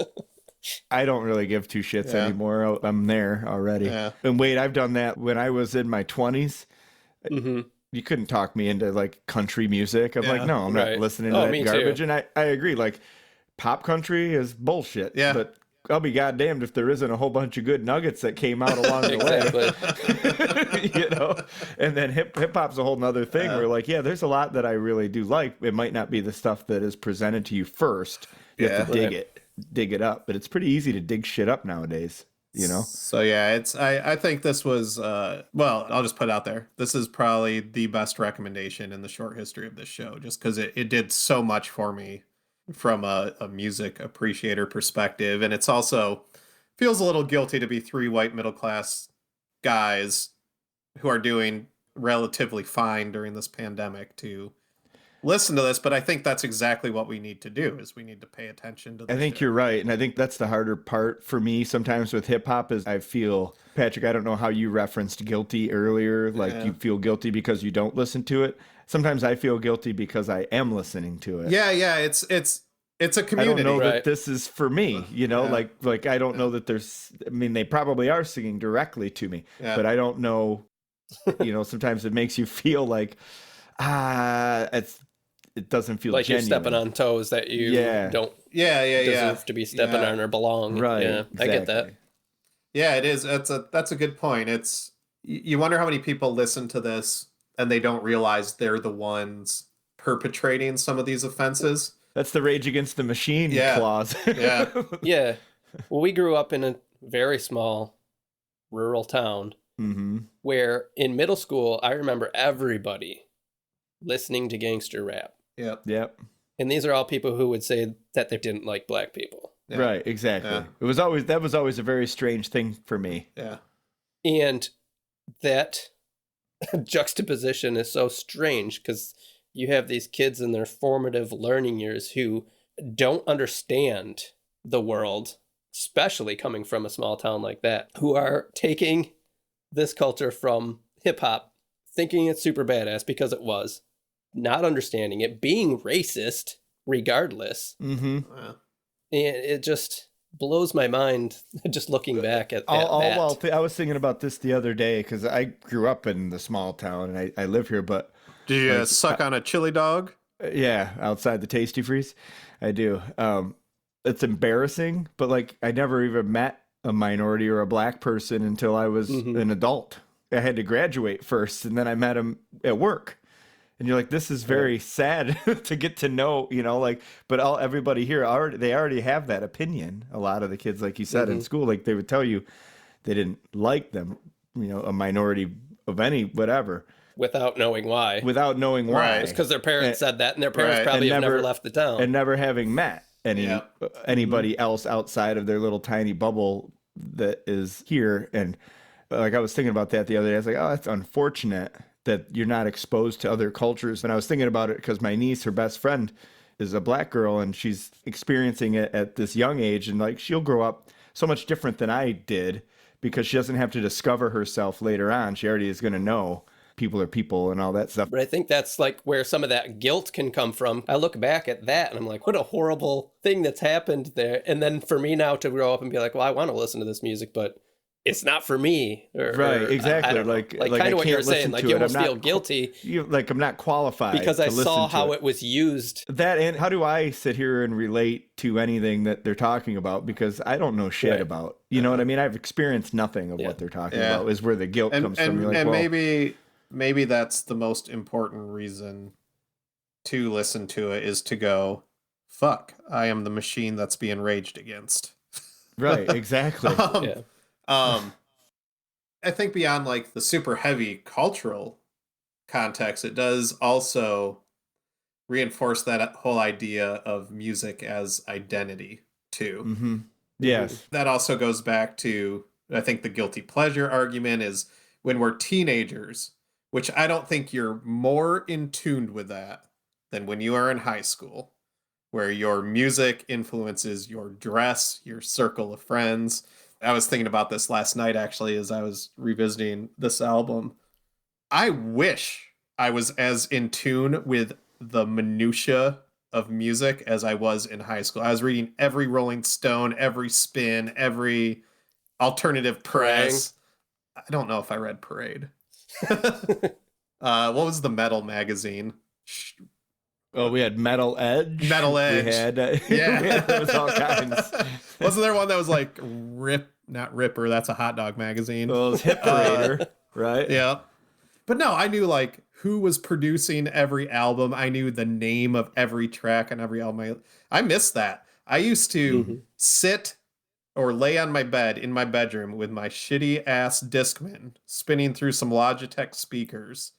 I don't really give two shits anymore. I'm there already. Yeah. And Wade, I've done that when I was in my 20s. Mm-hmm. You couldn't talk me into like country music. I'm like, no, I'm not listening to that garbage. Too. And I agree. Like, pop country is bullshit. Yeah. But I'll be goddamned if there isn't a whole bunch of good nuggets that came out along the way. You know? And then hip hop's a whole nother thing where, like, there's a lot that I really do like. It might not be the stuff that is presented to you first. You have to dig it up. But it's pretty easy to dig shit up nowadays. You know? So it's I think this was well, I'll just put it out there. This is probably the best recommendation in the short history of this show, just because it did so much for me from a music appreciator perspective. And it's also feels a little guilty to be 3 white middle class guys who are doing relatively fine during this pandemic to listen to this, but I think that's exactly what we need to do is we need to pay attention to this. I think you're right, and I think that's the harder part for me sometimes with hip hop is I feel, Patrick, I don't know how you referenced guilty earlier, like you feel guilty because you don't listen to it. Sometimes I feel guilty because I am listening to it. Yeah, it's a community. I don't know that this is for me, you know, like I don't know that there's, I mean, they probably are singing directly to me, but I don't know, you know, sometimes it makes you feel like, it doesn't feel like genuine. You're stepping on toes that you don't deserve to be stepping on or belong. Right. Yeah, exactly. I get that. Yeah, it is. That's a good point. It's you wonder how many people listen to this and they don't realize they're the ones perpetrating some of these offenses. That's the Rage Against the Machine clause. Yeah. Well, we grew up in a very small rural town where in middle school, I remember everybody listening to gangster rap. Yep. And these are all people who would say that they didn't like black people. Yeah. Right, exactly. Yeah. That was always a very strange thing for me. Yeah. And that juxtaposition is so strange because you have these kids in their formative learning years who don't understand the world, especially coming from a small town like that, who are taking this culture from hip hop, thinking it's super badass because it was, not understanding it, being racist regardless. Mm-hmm. Wow. And it just blows my mind just looking back at that. I was thinking about this the other day because I grew up in the small town and I live here, but... Did you suck on a chili dog? Yeah, outside the Tasty Freeze. I do. It's embarrassing, but like I never even met a minority or a black person until I was an adult. I had to graduate first, and then I met him at work. And you're like, this is very sad to get to know, you know, like, but everybody here they already have that opinion. A lot of the kids, like you said, in school, like they would tell you they didn't like them, you know, a minority of any, whatever. Without knowing why. Right. It's because their parents said that, and their parents probably have never left the town. And never having met anybody else outside of their little tiny bubble that is here. And like I was thinking about that the other day. I was like, oh, that's unfortunate that you're not exposed to other cultures. And I was thinking about it because my niece, her best friend, is a black girl, and she's experiencing it at this young age. And like, she'll grow up so much different than I did because she doesn't have to discover herself later on. She already is going to know people are people and all that stuff. But I think that's like where some of that guilt can come from. I look back at that and I'm like, what a horrible thing that's happened there. And then for me now to grow up and be like, well, I want to listen to this music, but it's not for me. Right, exactly. Like kind of what you're saying. Like you almost feel guilty. Like I'm not qualified because I saw how it was used. That, and how do I sit here and relate to anything that they're talking about? Because I don't know shit about. You know what I mean? I've experienced nothing of what they're talking about. Is where the guilt comes from. You're like, and maybe that's the most important reason to listen to it, is to go, fuck, I am the machine that's being raged against. Right, exactly. I think beyond like the super heavy cultural context, it does also reinforce that whole idea of music as identity too. Mm-hmm. Yes. That also goes back to, I think, the guilty pleasure argument is when we're teenagers, which I don't think you're more in tune with that than when you are in high school, where your music influences your dress, your circle of friends. I was thinking about this last night, actually, as I was revisiting this album. I wish I was as in tune with the minutia of music as I was in high school. I was reading every Rolling Stone, every Spin, every alternative press. I don't know if I read Parade. What was the metal magazine? Oh, we had Metal Edge. Metal Edge. We had, there was all kinds. Wasn't there one that was like not Ripper, that's a hot dog magazine. Well, it was Hit Parader, right? Yeah. But no, I knew like who was producing every album. I knew the name of every track on every album. I missed that. I used to sit or lay on my bed in my bedroom with my shitty ass Discman, spinning through some Logitech speakers,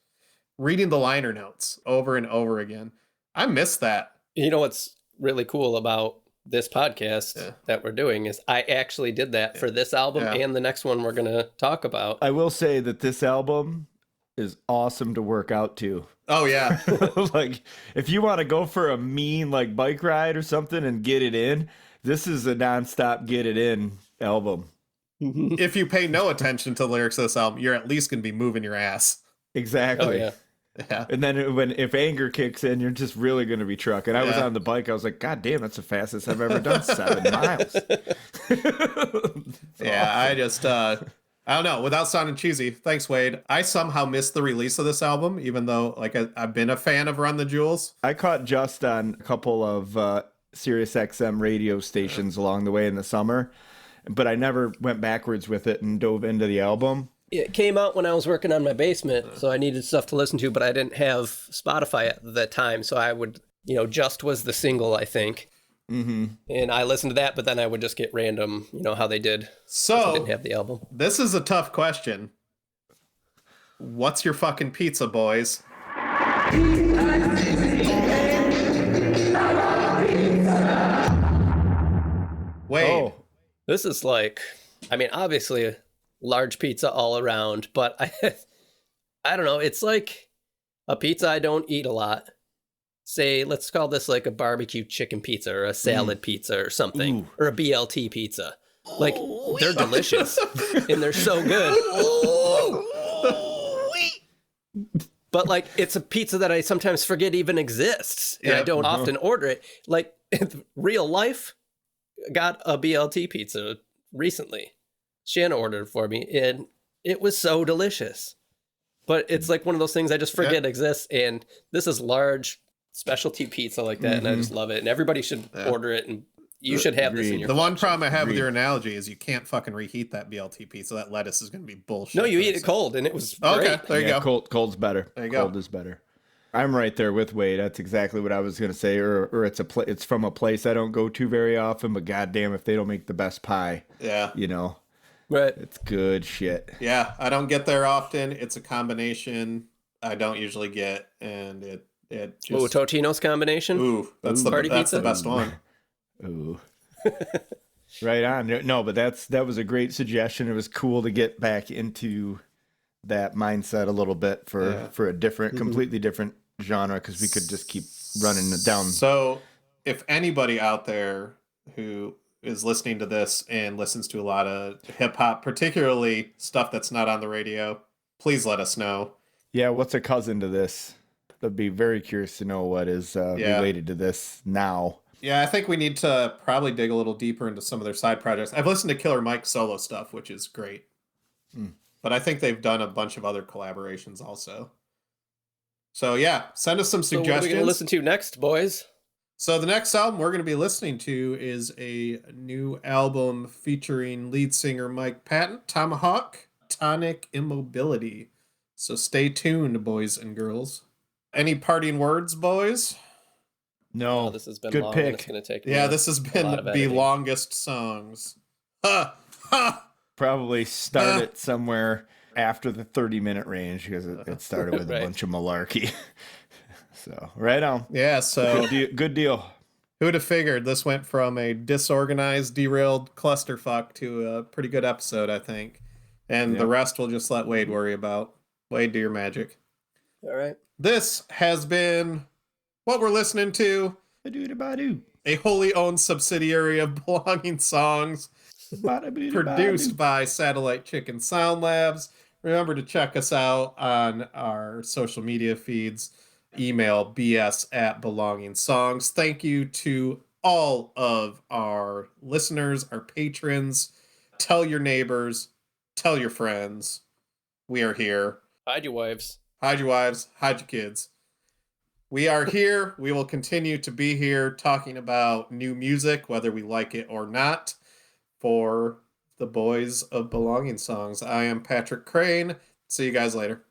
reading the liner notes over and over again. I miss that. You know what's really cool about this podcast that we're doing is I actually did that for this album and the next one we're going to talk about. I will say that this album is awesome to work out to. Oh, yeah. Like, if you want to go for a mean, like, bike ride or something and get it in, this is a nonstop get it in album. If you pay no attention to the lyrics of this album, you're at least going to be moving your ass. Exactly. Oh, yeah. And then if anger kicks in, you're just really going to be trucking. I was on the bike. I was like, God damn, that's the fastest I've ever done. 7 miles. Awesome. I don't know. Without sounding cheesy, thanks, Wade. I somehow missed the release of this album, even though like I've been a fan of Run the Jewels. I caught just on a couple of Sirius XM radio stations along the way in the summer, but I never went backwards with it and dove into the album. It came out when I was working on my basement, so I needed stuff to listen to, but I didn't have Spotify at the time, so I would, Just was the single, I think. Mm-hmm. And I listened to that, but then I would just get random, how they did. So I didn't have the album. This is a tough question. What's your fucking pizza, boys? Wade. Oh. This is like, obviously a large pizza all around, but I don't know. It's like a pizza I don't eat a lot. Say, let's call this like a barbecue chicken pizza or a salad pizza or something, or a BLT pizza. Like, they're delicious and they're so good. But like, it's a pizza that I sometimes forget even exists, and I don't often order it. Like, in real life, got a BLT pizza recently. Shanna ordered for me, and it was so delicious. But it's like one of those things I just forget exists, and this is large specialty pizza like that, and I just love it. And everybody should order it, and you should have this in your one problem I have with your analogy is you can't fucking reheat that BLT pizza. That lettuce is going to be bullshit. No, you eat it cold, and it was great. Okay, there you go. Cold's better. There you go. Cold is better. I'm right there with Wade. That's exactly what I was going to say. Or it's from a place I don't go to very often, but goddamn if they don't make the best pie. Yeah. Right. It's good shit. Yeah, I don't get there often. It's a combination I don't usually get, and it just... Totino's combination? That's the best one. Ooh. Right on. No, but that was a great suggestion. It was cool to get back into that mindset a little bit for a different, completely different genre, because we could just keep running it down. So if anybody out there who is listening to this and listens to a lot of hip hop, particularly stuff that's not on the radio, please let us know. Yeah, what's a cousin to this? I'd be very curious to know what is related to this now. Yeah, I think we need to probably dig a little deeper into some of their side projects. I've listened to Killer Mike's solo stuff, which is great. But I think they've done a bunch of other collaborations also. So yeah, send us some suggestions. So what are we going to listen to next, boys? So the next album we're going to be listening to is a new album featuring lead singer Mike Patton, Tomahawk, Tonic Immobility. So stay tuned, boys and girls. Any parting words, boys? No, this has been good long. pick. It's going to take this has been the longest songs. Probably start it somewhere after the 30-minute range, because it started with a bunch of malarkey. So right on. Yeah, so good deal. Who'd have figured this went from a disorganized, derailed clusterfuck to a pretty good episode, I think. And the rest we'll just let Wade worry about. Wade, do your magic. All right. This has been what we're listening to. A wholly owned subsidiary of Belonging Songs. Produced by Satellite Chicken Sound Labs. Remember to check us out on our social media feeds. Email bs@belongingsongs. Thank you to all of our listeners, our patrons. Tell your neighbors. Tell your friends. We are here. Hide your wives. Hide your wives. Hide your kids. We are here. We will continue to be here talking about new music, whether we like it or not, for the boys of Belonging Songs. I am Patrick Crane. See you guys later.